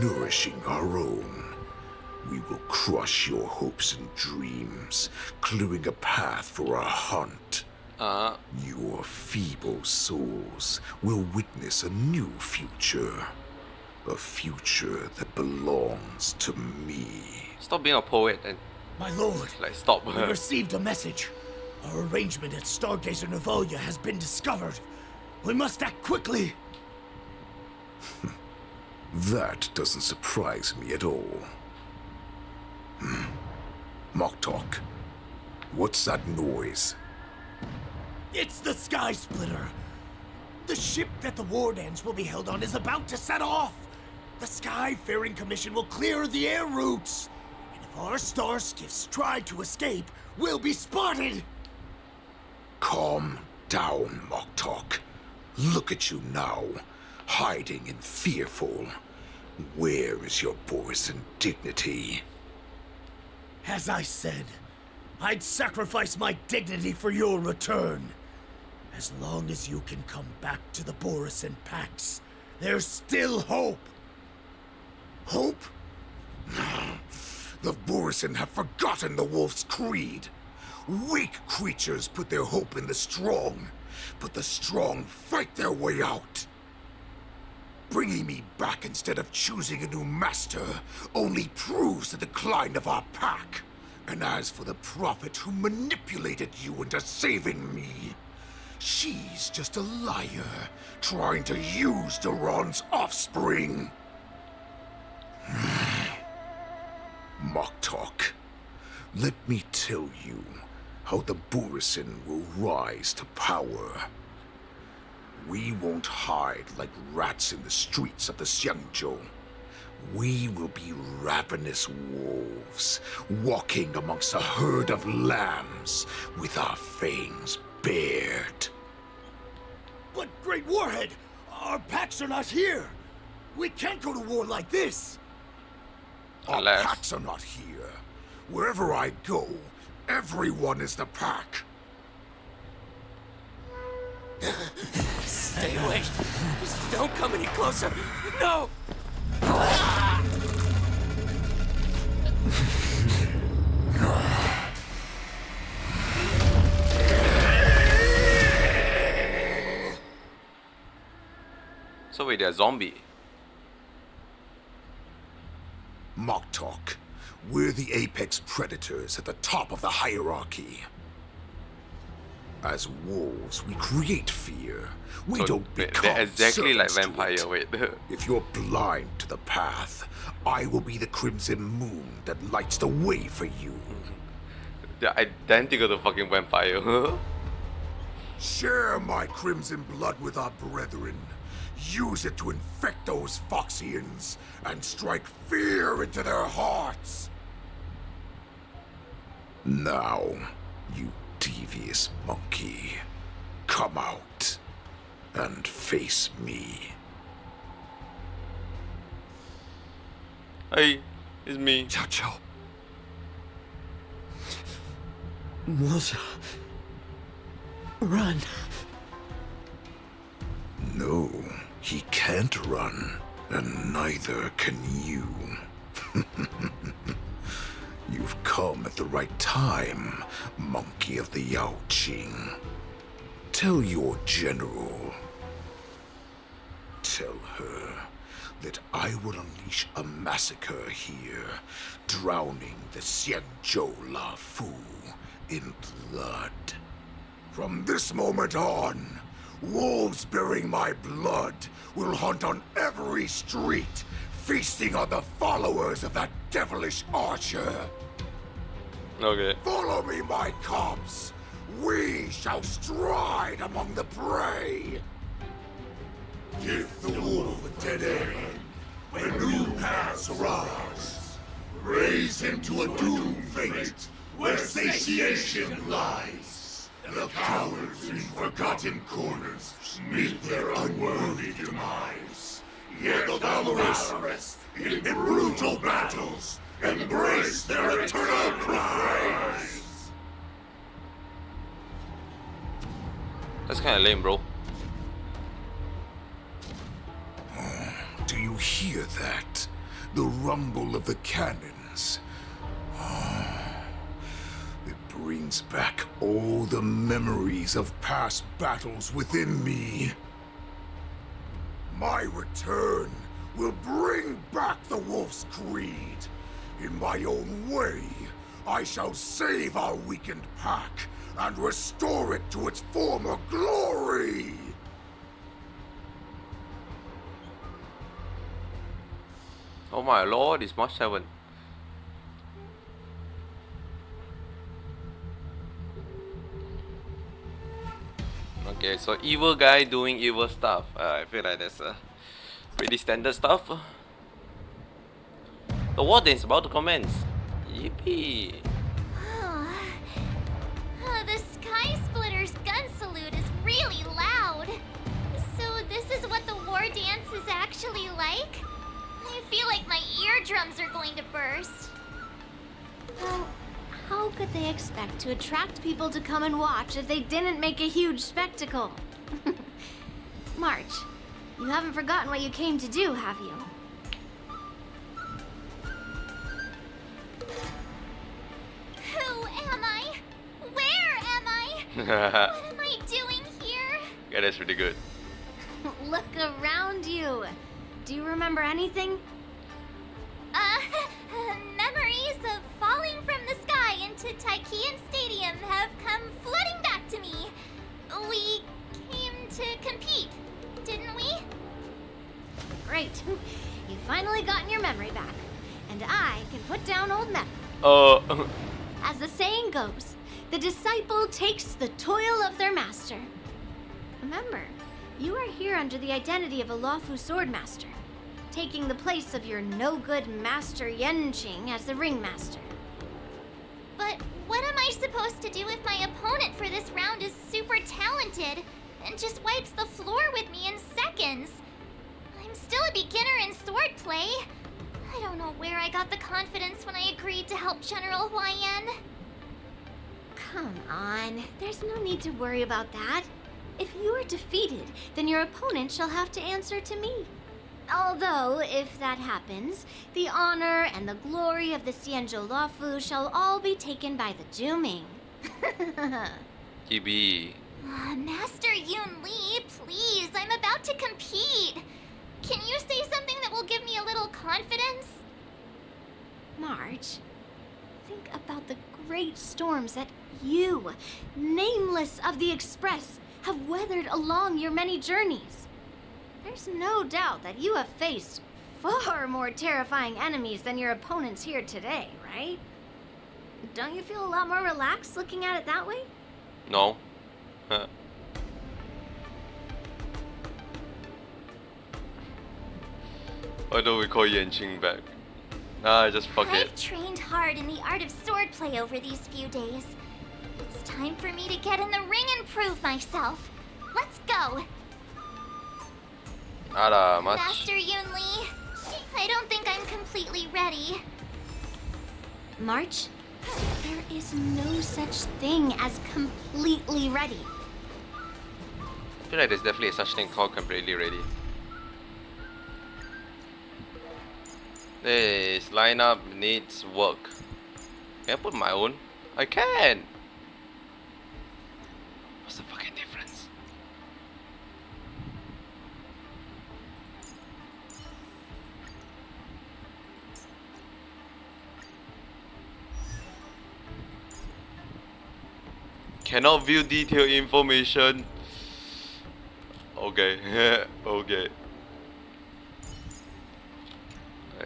nourishing our own. We will crush your hopes and dreams, clearing a path for our hunt. Your feeble souls will witness a new future. A future that belongs to me. Stop being a poet and... My lord, like, stop. we received a message. Our arrangement at Stargazer Navalia has been discovered. We must act quickly. That doesn't surprise me at all. Moktok, what's that noise? It's the Sky Splitter. The ship that the Wardens will be held on is about to set off. The Skyfaring Commission will clear the air routes. And if our star skiffs try to escape, we'll be spotted. Calm down, Moktok. Look at you now, hiding and fearful. Where is your Borisin dignity? As I said, I'd sacrifice my dignity for your return. As long as you can come back to the Borisin Pax, There's still hope. Hope? The Borisin have forgotten the wolf's creed. Weak creatures put their hope in the strong, but the strong fight their way out. Bringing me back instead of choosing a new master only proves the decline of our pack. And as for the prophet who manipulated you into saving me, she's just a liar trying to use Duran's offspring. Mock talk. Let me tell you how the Borisin will rise to power. We won't hide like rats in the streets of the Xiangzhou. We will be ravenous wolves, walking amongst a herd of lambs with our fangs bared. But, Great Warhead, our packs are not here. We can't go to war like this. Our packs are not here. Wherever I go, everyone is the pack. Stay away. Just don't come any closer. No! So wait, they're zombie. Mock talk. We're the apex predators at the top of the hierarchy. As wolves, we create fear. We So don't become they're exactly like servants to vampire. it. Wait. If you're blind to the path, I will be the crimson moon that lights the way for you. They're identical to fucking vampire. Share my crimson blood with our brethren. Use it to infect those Foxians and strike fear into their hearts. Now, you devious monkey, come out and face me. Hey, it's me. Xiao Qiu. Moza. Run. No, he can't run, and neither can you. You've come at the right time, monkey of the Yao Qing. Tell your general. Tell her that I will unleash a massacre here, drowning the Xianzhou La Fu in blood. From this moment on, wolves bearing my blood will hunt on every street, feasting on the followers of that devilish archer. Okay. Follow me, my cubs. We shall stride among the prey. Give the wolf a dead end when new paths arise. Raise him to a doomed fate where satiation lies. The cowards in forgotten corners meet their unworthy demise. Yet the valorous in brutal battles embrace their eternal prize. That's kind of lame, bro. Do you hear that? The rumble of the cannons. It brings back all the memories of past battles within me. My return will bring back the wolf's creed. In my own way, I shall save our weakened pack and restore it to its former glory. Oh my lord, it's March 7. Okay, so evil guy doing evil stuff. I feel like that's pretty standard stuff. The warden is about to commence. Yippee! The Sky Splitter's gun salute is really loud. So this is what the war dance is actually like? I feel like my eardrums are going to burst. Well, how could they expect to attract people to come and watch if they didn't make a huge spectacle? March, You haven't forgotten what you came to do, have you? Who am I? Where am I? What am I doing here? Yeah, that's pretty good. Look around you. Do you remember anything? Memories of falling from the sky into Taikian Stadium have come flooding back to me. We came to compete, didn't we? Great. You've finally gotten your memory back. And I can put down old memory. As the saying goes, the disciple takes the toil of their master. Remember, you are here under the identity of a Luofu swordmaster, taking the place of your no-good master Yenqing as the ringmaster. But what am I supposed to do if my opponent for this round is super talented and just wipes the floor with me in seconds? I'm still a beginner in swordplay. I don't know where I got the confidence when I agreed to help General Huaiyan. Come on, there's no need to worry about that. If you are defeated, then your opponent shall have to answer to me. Although, if that happens, the honor and the glory of the Xianzhou Luofu shall all be taken by the Juming. EB. Master Yun Li, please, I'm about to compete. Can you say something that will give me a little confidence? March, think about the great storms that you, nameless of the Express, have weathered along your many journeys. There's no doubt that you have faced far more terrifying enemies than your opponents here today, right? Don't you feel a lot more relaxed looking at it that way? No. Huh. Why don't we call Yenqing back? Nah, just fuck it. I've trained hard in the art of swordplay over these few days. It's time for me to get in the ring and prove myself. Let's go. Much. Master Yun Li, I don't think I'm completely ready. March, there is no such thing as completely ready. I feel like there's definitely such thing called completely ready. This lineup needs work. Can I put my own? I can! What's the fucking difference? Cannot view detailed information. Okay, okay.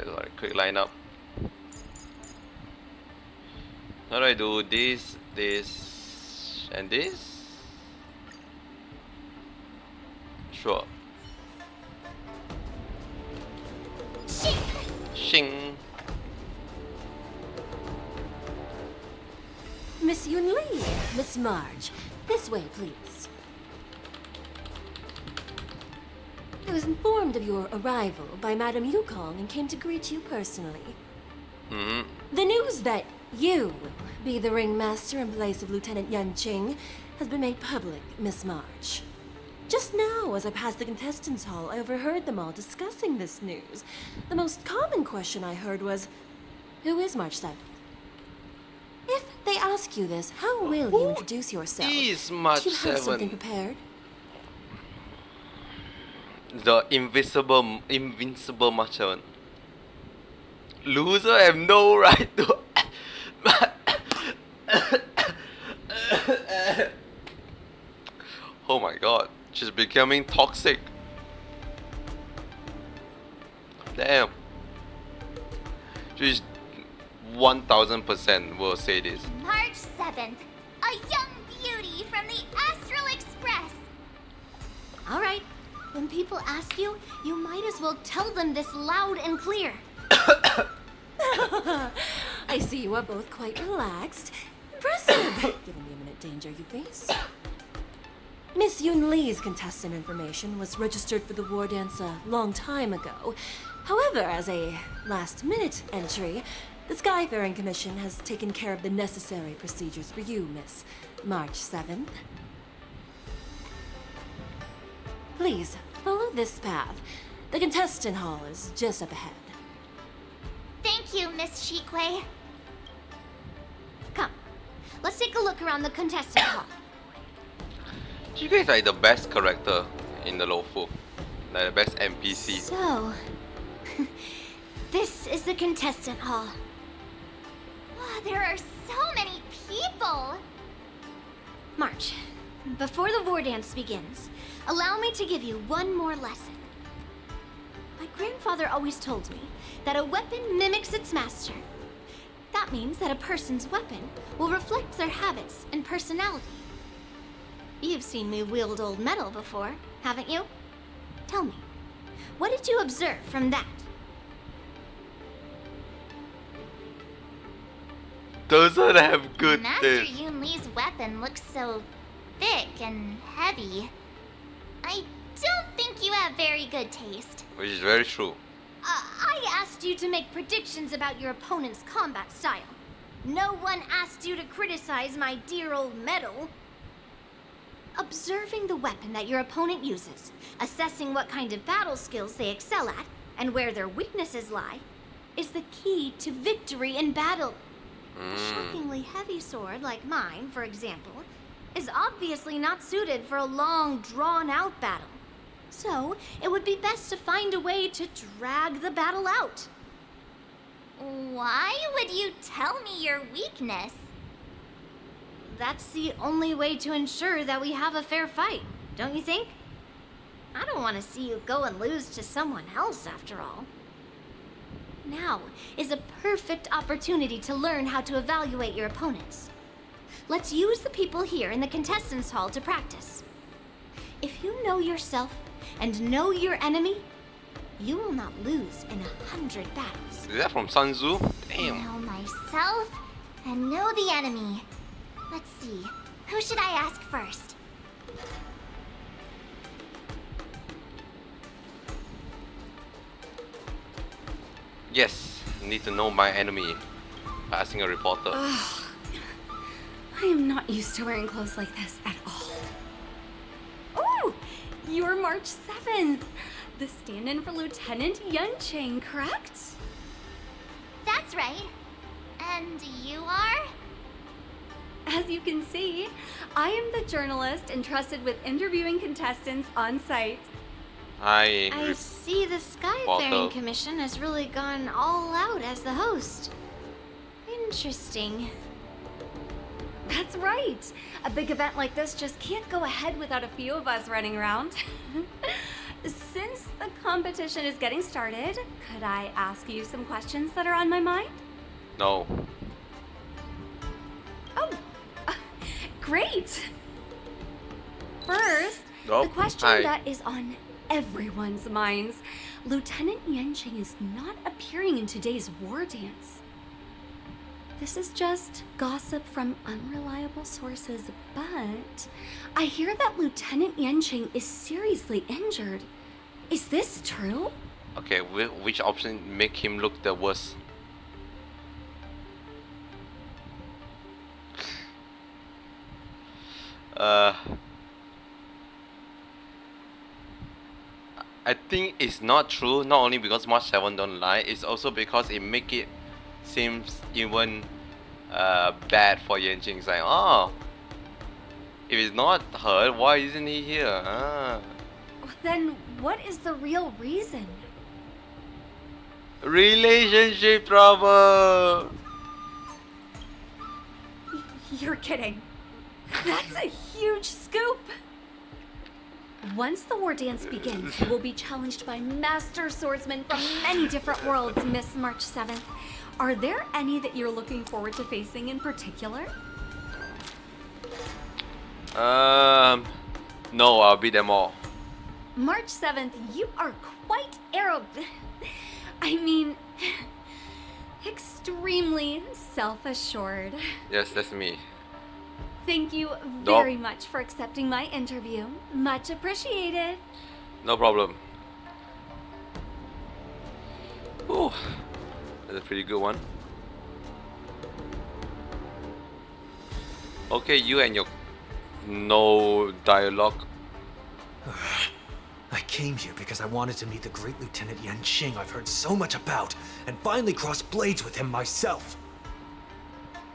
Like quick lineup. How do I do this, this, and this? Sure. Shing. Miss Yun Li, Miss Marge, this way, please. I was informed of your arrival by Madame Yukong and came to greet you personally. The news that you will be the ringmaster in place of Lieutenant Yenqing has been made public, Miss Marge. Just now, as I passed the contestants' hall, I overheard them all discussing this news. The most common question I heard was, who is March 7th? If they ask you this, how will you introduce yourself? Is March Do you have 7th? something prepared? The invincible March 7th. Loser have no right to. Oh my god, she's becoming toxic. Damn. She's 1000% will say this. March 7th, a young beauty from the Astral Express. All right, when people ask you, you might as well tell them this loud and clear. I see you are both quite relaxed. Impressive, given the imminent danger you face. Miss Yun Li's contestant information was registered for the war dance a long time ago. However, as a last-minute entry, the Skyfaring Commission has taken care of the necessary procedures for you, Miss March 7th. Please, Follow this path. The contestant hall is just up ahead. Thank you, Miss Shikwe. Come, let's take a look around the contestant hall. You guys are the best character in the Lofu. Like the best NPC. So, this is the contestant hall. Wow, there are so many people. March, before the war dance begins, allow me to give you one more lesson. My grandfather always told me that a weapon mimics its master. That means that a person's weapon will reflect their habits and personality. You've seen me wield old metal before, haven't you? Tell me, what did you observe from that? Doesn't have good Master taste. Yun Li's weapon looks so thick and heavy. I don't think you have very good taste. Which is very true. I asked you to make predictions about your opponent's combat style. No one asked you to criticize my dear old metal. Observing the weapon that your opponent uses, assessing what kind of battle skills they excel at, and where their weaknesses lie, is the key to victory in battle. A shockingly heavy sword like mine, for example, is obviously not suited for a long, drawn-out battle. So, it would be best to find a way to drag the battle out. Why would you tell me your weakness? That's the only way to ensure that we have a fair fight, don't you think? I don't want to see you go and lose to someone else, after all. Now is a perfect opportunity to learn how to evaluate your opponents. Let's use the people here in the contestants' hall to practice. If you know yourself and know your enemy, you will not lose in 100 battles. Is that from Sun Tzu? Damn. Know myself and know the enemy. Let's see, who should I ask first? Yes, need to know my enemy. By asking a reporter. Ugh. I am not used to wearing clothes like this at all. Oh, you're March 7th. The stand-in for Lieutenant Yuncheng, correct? That's right. And you are? As you can see, I am the journalist entrusted with interviewing contestants on site. I see the Skyfaring Commission has really gone all out as the host. Interesting. That's right. A big event like this just can't go ahead without a few of us running around. Since the competition is getting started, could I ask you some questions that are on my mind? No. Great! First, the question that is on everyone's minds. Lieutenant Yancheng is not appearing in today's war dance. This is just gossip from unreliable sources, but I hear that Lieutenant Yancheng is seriously injured. Is this true? Okay, which option make him look the worst? I think it's not true, not only because March 7 don't lie, it's also because it make it seems even bad for Yanqing. It's like, oh, if it's not her, why isn't he here? Then what is the real reason? Relationship trouble! You're kidding. That's a huge scoop! Once the war dance begins, you will be challenged by master swordsmen from many different worlds, Miss March 7th. Are there any that you're looking forward to facing in particular? No, I'll beat them all. March 7th, you are quite I mean, extremely self-assured. Yes, that's me. Thank you very much for accepting my interview. Much appreciated. No problem. Ooh, that's a pretty good one. Okay, you and your no dialogue. I came here because I wanted to meet the great Lieutenant Yanqing I've heard so much about, and finally cross blades with him myself.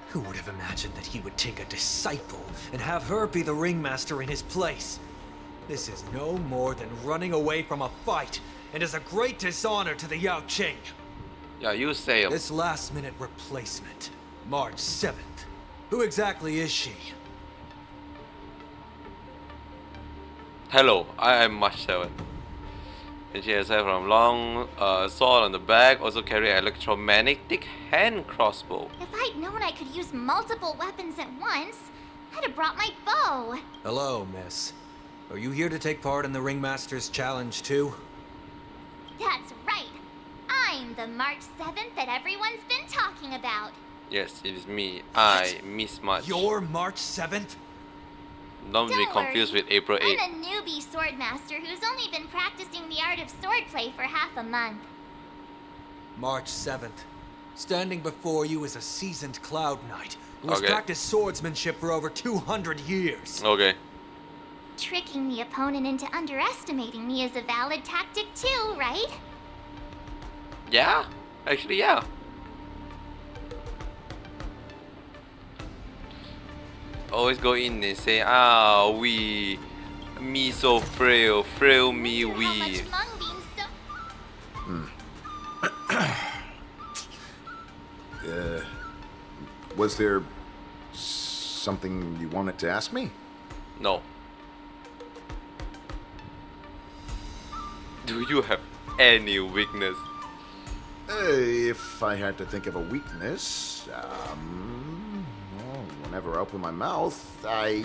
Who would have imagined that he would take a disciple and have her be the ringmaster in his place? This is no more than running away from a fight, and is a great dishonor to the Yao Qing. Yeah, you say 'em. This last-minute replacement, March 7th. Who exactly is she? Hello, I am March 7. And she has a from long sword on the back, also carry an electromagnetic hand crossbow. If I'd known I could use multiple weapons at once, I'd have brought my bow. Hello, miss. Are you here to take part in the Ringmaster's Challenge too? That's right. I'm the March 7th that everyone's been talking about. Yes, it is me. I, Miss March. You're March 7th? Don't be Don't confused worry. with April 8th. I'm a newbie swordmaster who's only been practicing the art of swordplay for half a month. March 7th. Standing before you is a seasoned Cloud Knight who has Okay. practiced swordsmanship for over 200 years. Okay. Tricking the opponent into underestimating me is a valid tactic too, right? Yeah, actually, yeah. Always go in and say, ah, me so frail, frail me, we. Was there something you wanted to ask me? No. Do you have any weakness? If I had to think of a weakness, well, whenever I open my mouth, I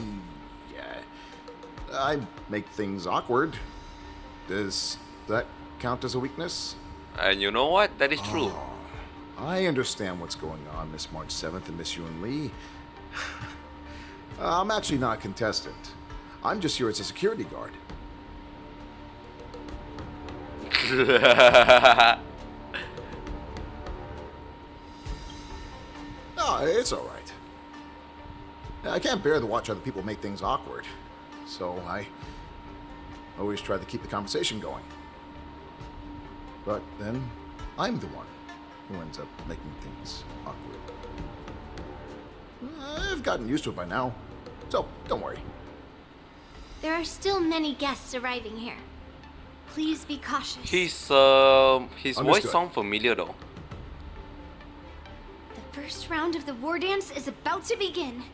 make things awkward. Does that count as a weakness? And you know what? That is true. I understand what's going on, Miss March 7th and Miss Yun Lee. I'm actually not a contestant. I'm just here as a security guard. No, it's all right. I can't bear to watch other people make things awkward, so I always try to keep the conversation going. But then I'm the one who ends up making things awkward. I've gotten used to it by now, so don't worry. There are still many guests arriving here. Please be cautious. His voice Understood. sounds familiar though. The first round of the war dance is about to begin.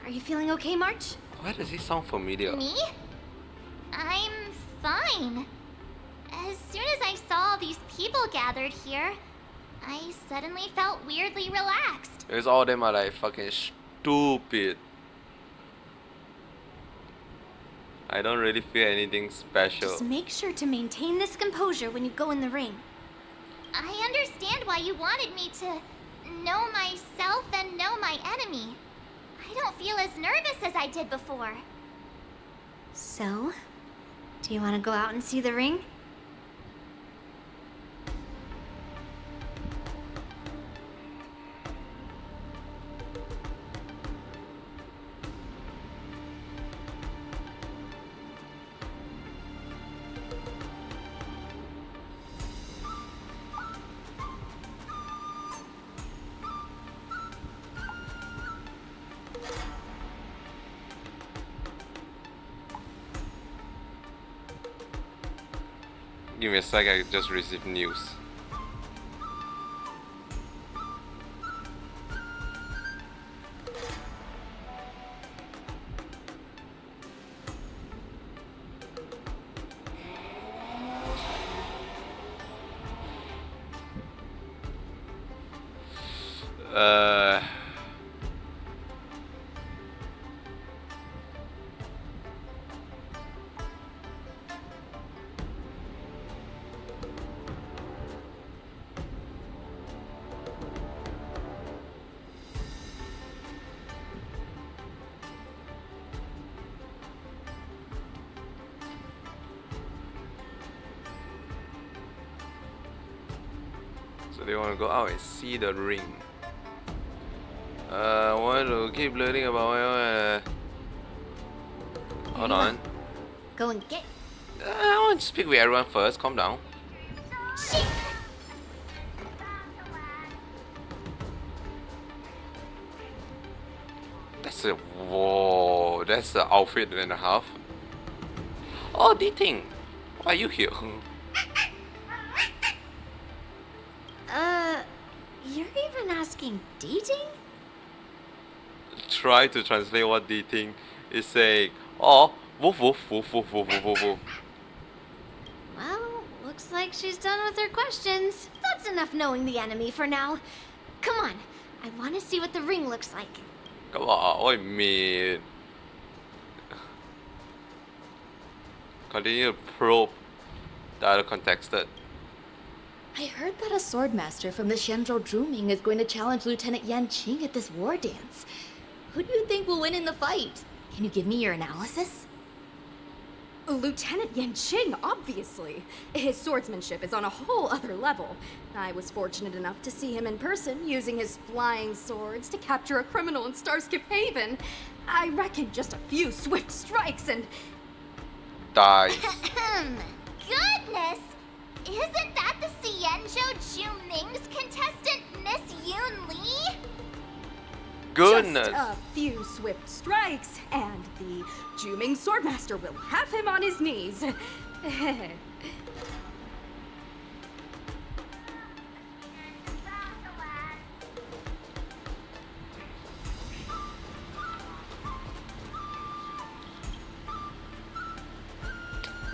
Are you feeling okay, March? Why does he sound familiar? Me? I'm fine. As soon as I saw all these people gathered here, I suddenly felt weirdly relaxed. Because all of them are like fucking stupid. I don't really feel anything special. Just make sure to maintain this composure when you go in the ring. I understand why you wanted me to know myself and know my enemy. I don't feel as nervous as I did before. So, do you want to go out and see the ring? Give me a sec, I just received news. So they want to go out and see the ring. I want to keep learning about my own. Hold on. Go and get I want to speak with everyone first. Calm down. That's a whoa. That's an outfit and a half. Oh, dating. Why are you here? You're even asking dating? Try to translate what dating is saying. Oh, woof woof woof woof woof woof woof woof. Well, looks like she's done with her questions. That's enough knowing the enemy for now. Come on, I want to see what the ring looks like. Come on, what do you mean? Continue to probe the other contested. I heard that a swordmaster from the Shenzhou Druming is going to challenge Lieutenant Yan Qing at this war dance. Who do you think will win in the fight? Can you give me your analysis? Lieutenant Yan Qing, obviously. His swordsmanship is on a whole other level. I was fortunate enough to see him in person, using his flying swords to capture a criminal in Starskip Haven. I reckon just a few swift strikes and... dies. Goodness! Isn't that the Xianzhou Juming's contestant, Miss Yoon Lee? Goodness. Just a few swift strikes, and the Juming swordmaster will have him on his knees.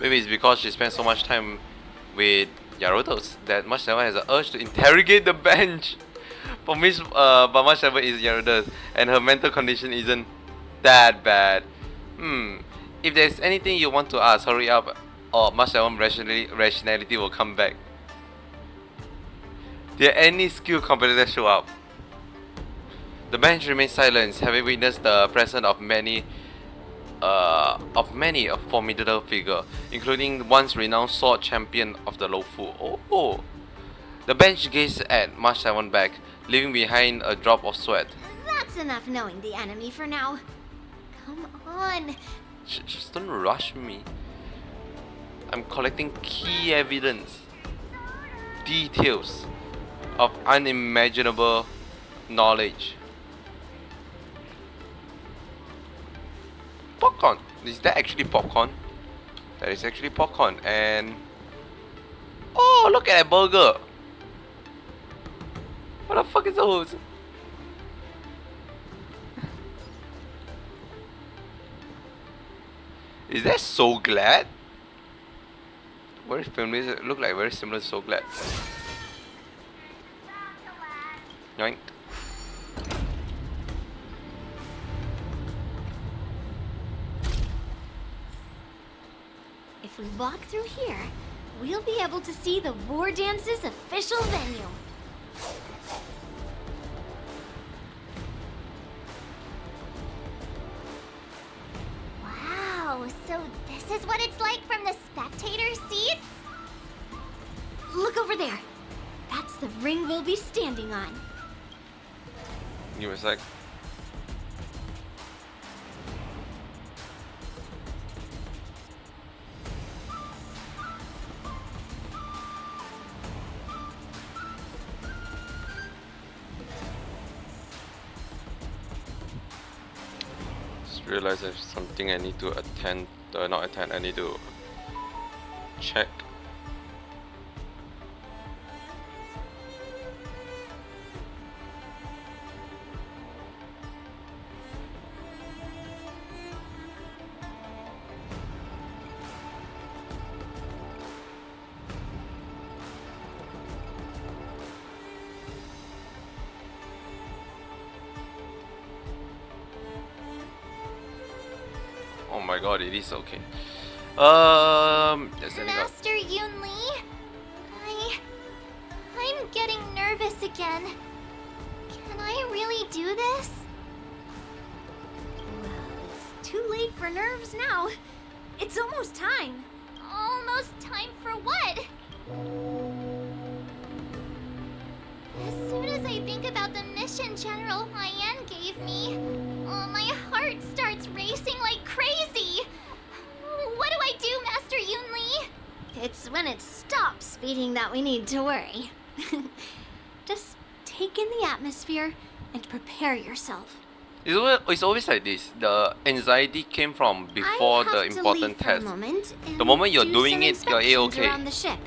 Maybe it's because she spent so much time with Yarutos that March 7 has an urge to interrogate the bench. But March 7 is Yarutos, and her mental condition isn't that bad. If there's anything you want to ask, hurry up, or March 7 rationality will come back. Did any skilled competitors show up? The bench remains silent, having witnessed the presence of many a formidable figure, including once renowned sword champion of the Lofu. Oh. The bench gazed at March 7 back, leaving behind a drop of sweat. That's enough knowing the enemy for now. Come on. Just don't rush me. I'm collecting key evidence, details of unimaginable knowledge. Popcorn. Is that actually popcorn? That is actually popcorn. And oh, look at that burger. What the fuck is those? Is that So Glad? Very familiar. Look like very similar to So Glad. Yoink. If we walk through here, we'll be able to see the war dance's official venue. Wow, so this is what it's like from the spectator seats? Look over there. That's the ring we'll be standing on. Give me a sec. Just realized there's something I need to attend. Not attend, I need to check. Oh my god, it is okay. Master Yoon Lee? I'm getting nervous again. Can I really do this? Well, it's too late for nerves now. It's almost time. Almost time for what? As soon as I think about the mission General Hyan gave me, my heart starts racing like crazy. What do I do, Master Yoon Lee? It's when it stops speeding that we need to worry. Just take in the atmosphere and prepare yourself. It's always like this. The anxiety came from before the important test. The moment you're doing it, you're A-okay. Around the ship.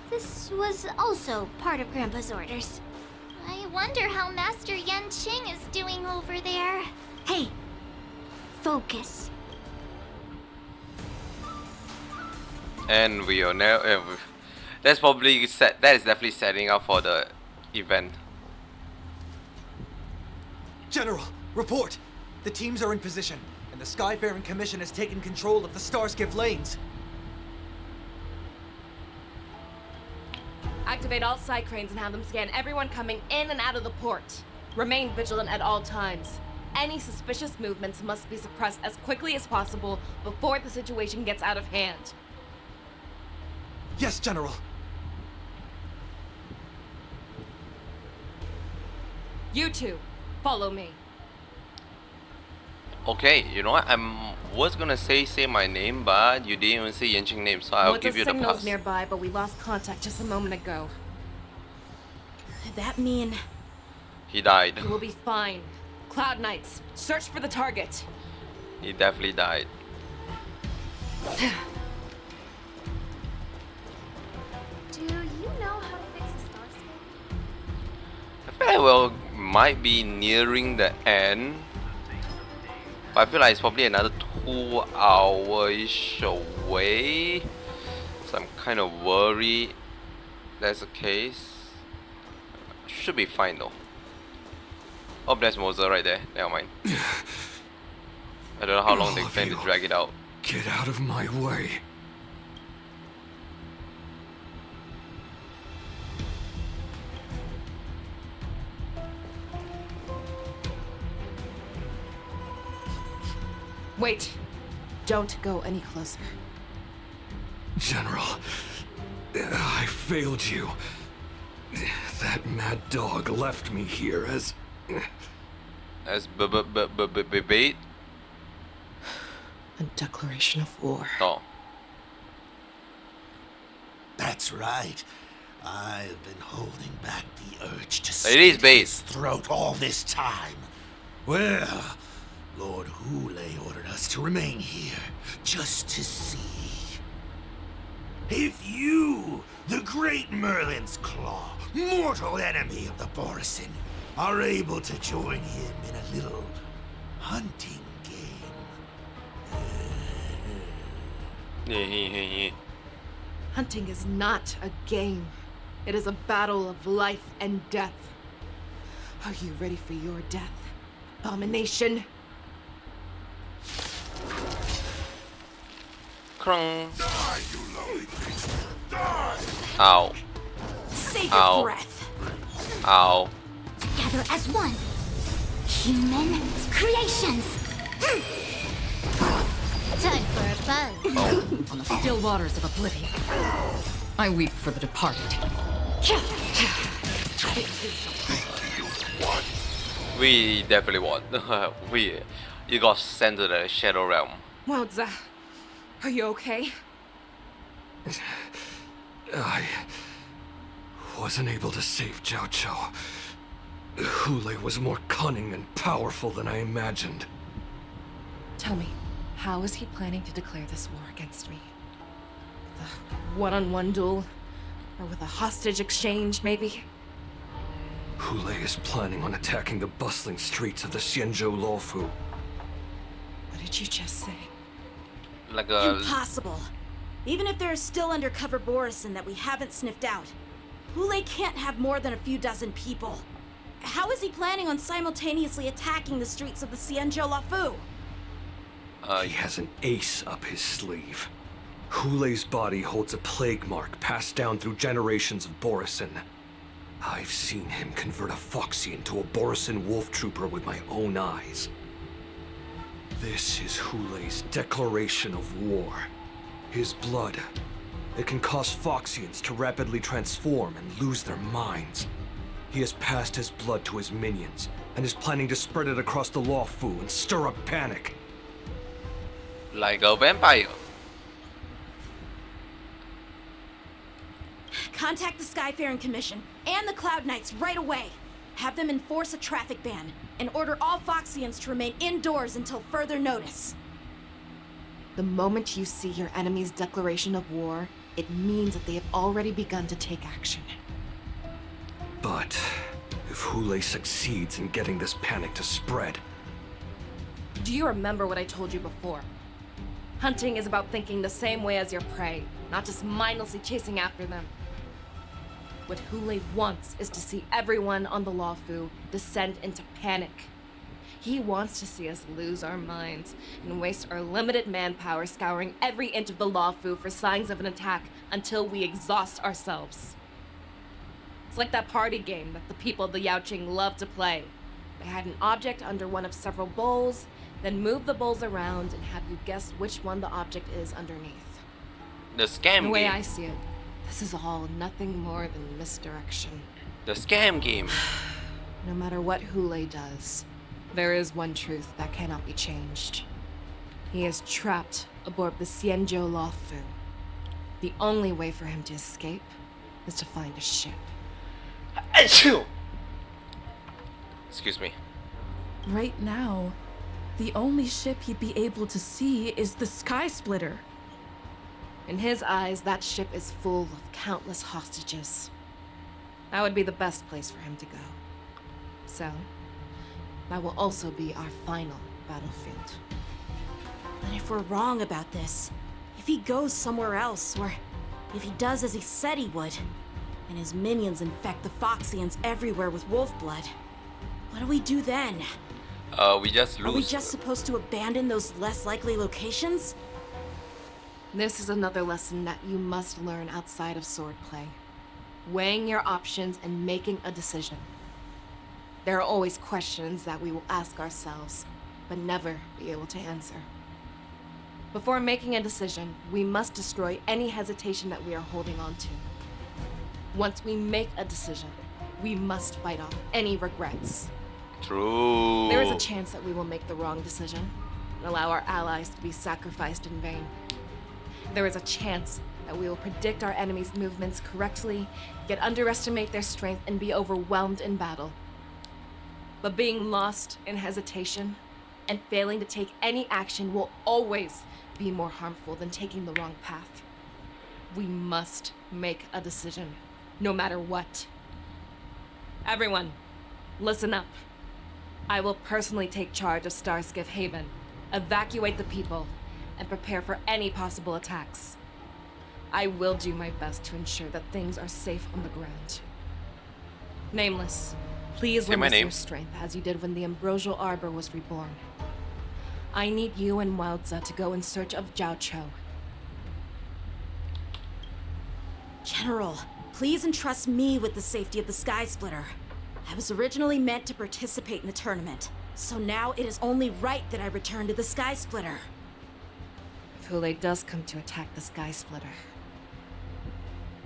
This was also part of Grandpa's orders. I wonder how Master Yanqing is doing over there. Hey, focus. And we are now. That's probably set. That is definitely setting up for the event. General, report! The teams are in position, and the Skyfaring Commission has taken control of the Starskiff lanes. Activate all side cranes and have them scan everyone coming in and out of the port. Remain vigilant at all times. Any suspicious movements must be suppressed as quickly as possible before the situation gets out of hand. Yes, General. You two, follow me. Okay, you know what? Was gonna say my name, but you didn't even say Yanqing's name, so I'll give you the signals pass. nearby, but we lost contact just a moment ago. That mean He died. You will be fine. Cloud Knights, search for the target. He definitely died. Do you know how to fix a Starskiff? I feel like might be nearing the end. But I feel like it's probably another 2 hours away. So I'm kind of worried that's the case. Should be fine though. Oh, there's Moser right there. Never mind. I don't know how long they plan to drag it out. Get out of my way. Wait. Don't go any closer. General, I failed you. That mad dog left me here as bait. A declaration of war. Oh. That's right. I've been holding back the urge to It is slit bait. his throat all this time. Well, Lord Hule ordered us to remain here, just to see. If you, the great Merlin's Claw, mortal enemy of the Borisin, are able to join him in a little hunting game. Hunting is not a game. It is a battle of life and death. Are you ready for your death, abomination? Krung. Ow. Save Ow. your breath. Ow. Together as one. Human creations. Time for fun. On the still waters of oblivion, I weep for the departed. We definitely won. You got sent to the Shadow Realm. Wowza. Are you okay? I wasn't able to save Jiao Chou. Hule was more cunning and powerful than I imagined. Tell me, how is he planning to declare this war against me? With a one-on-one duel? Or with a hostage exchange, maybe? Hule is planning on attacking the bustling streets of the Xianzhou Luofu. What did you just say? Like a... Impossible. Even if there are still undercover Borisin that we haven't sniffed out, Hule can't have more than a few dozen people. How is he planning on simultaneously attacking the streets of the Xianzhou Luofu? He has an ace up his sleeve. Hule's body holds a plague mark passed down through generations of Borisin. I've seen him convert a Foxy into a Borisin wolf trooper with my own eyes. This is Hule's declaration of war. His blood. It can cause Foxians to rapidly transform and lose their minds. He has passed his blood to his minions, and is planning to spread it across the Luofu and stir up panic. Like a vampire. Contact the Skyfaring Commission and the Cloud Knights right away. Have them enforce a traffic ban and order all Foxians to remain indoors until further notice. The moment you see your enemy's declaration of war, it means that they have already begun to take action. But if Hule succeeds in getting this panic to spread... Do you remember what I told you before? Hunting is about thinking the same way as your prey, not just mindlessly chasing after them. What Hule wants is to see everyone on the Lawfu descend into panic. He wants to see us lose our minds and waste our limited manpower scouring every inch of the Lawfu for signs of an attack until we exhaust ourselves. It's like that party game that the people of the Yaoqing love to play. They hide an object under one of several bowls, then move the bowls around and have you guess which one the object is underneath. The scam The way game. I see it, this is all nothing more than misdirection. The scam game. No matter what Hule does, there is one truth that cannot be changed. He is trapped aboard the Xianzhou Lawfu. The only way for him to escape is to find a ship. Excuse me. Right now, the only ship he'd be able to see is the Sky Splitter. In his eyes, that ship is full of countless hostages. That would be the best place for him to go. So, that will also be our final battlefield. But if we're wrong about this, if he goes somewhere else, or if he does as he said he would, and his minions infect the Foxians everywhere with wolf blood, what do we do then? We just lose. Are we just supposed to abandon those less likely locations? This is another lesson that you must learn outside of swordplay. Weighing your options and making a decision. There are always questions that we will ask ourselves, but never be able to answer. Before making a decision, we must destroy any hesitation that we are holding on to. Once we make a decision, we must fight off any regrets. True. There is a chance that we will make the wrong decision and allow our allies to be sacrificed in vain. There is a chance that we will predict our enemy's movements correctly, yet underestimate their strength and be overwhelmed in battle. But being lost in hesitation and failing to take any action will always be more harmful than taking the wrong path. We must make a decision, no matter what. Everyone, listen up. I will personally take charge of Starskiff Haven, evacuate the people, and prepare for any possible attacks. I will do my best to ensure that things are safe on the ground. Nameless, please Say my lend us name. your strength as you did when the Ambrosial Arbor was reborn. I need you and Wildza to go in search of Zhao Cho. General, please entrust me with the safety of the Sky Splitter. I was originally meant to participate in the tournament, so now it is only right that I return to the Sky Splitter. If Hule does come to attack the Sky Splitter,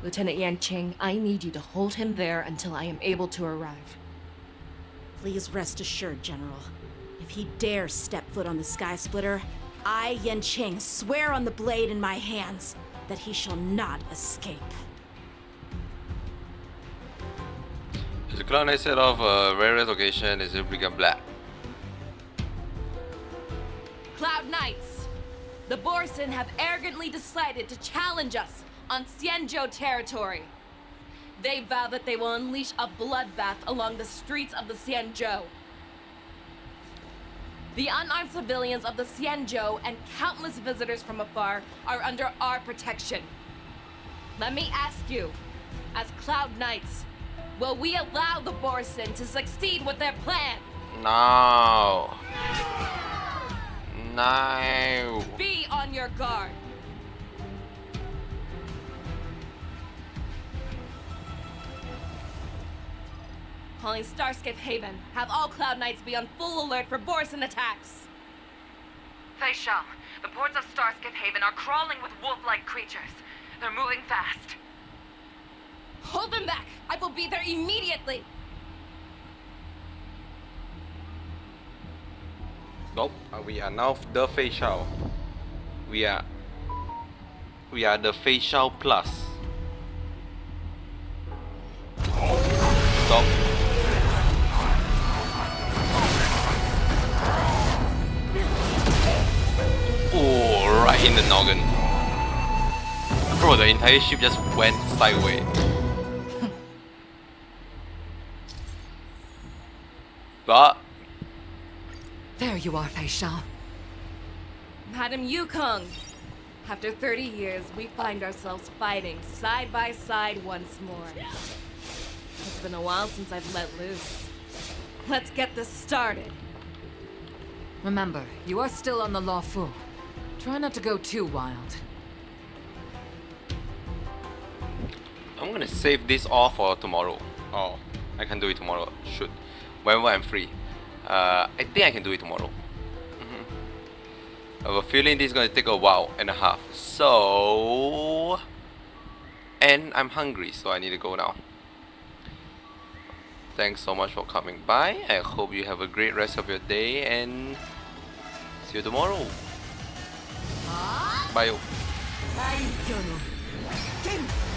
Lieutenant Yanqing, I need you to hold him there until I am able to arrive. Please rest assured, General. If he dares step foot on the Sky Splitter, I, Yanqing, swear on the blade in my hands that he shall not escape. The clown I set off a rare location is Republican Black. Cloud Knights! The Borson have arrogantly decided to challenge us on Xianzhou territory. They vow that they will unleash a bloodbath along the streets of the Xianzhou. The unarmed civilians of the Xianzhou and countless visitors from afar are under our protection. Let me ask you, as Cloud Knights, will we allow the Borson to succeed with their plan? No. No. Be on your guard. Calling Starskiff Haven. Have all Cloud Knights be on full alert for Borson attacks. Fei Shao, the ports of Starskiff Haven are crawling with wolf-like creatures. They're moving fast. Hold them back! I will be there immediately! Nope. We are now the facial. We are the facial plus. in the noggin. Bro, the entire ship just went sideways. But There you are, Fei Shao. Madam Yukong! After 30 years, we find ourselves fighting side by side once more. It's been a while since I've let loose. Let's get this started. Remember, you are still on the Law Fu. Try not to go too wild. I'm gonna save this all for tomorrow. Oh, I can do it tomorrow. Shoot, whenever I'm free. I think I can do it tomorrow. I have a feeling this is gonna take a while and a half. So, and I'm hungry, so I need to go now. Thanks so much for coming by. I hope you have a great rest of your day and see you tomorrow. Bye. Ken!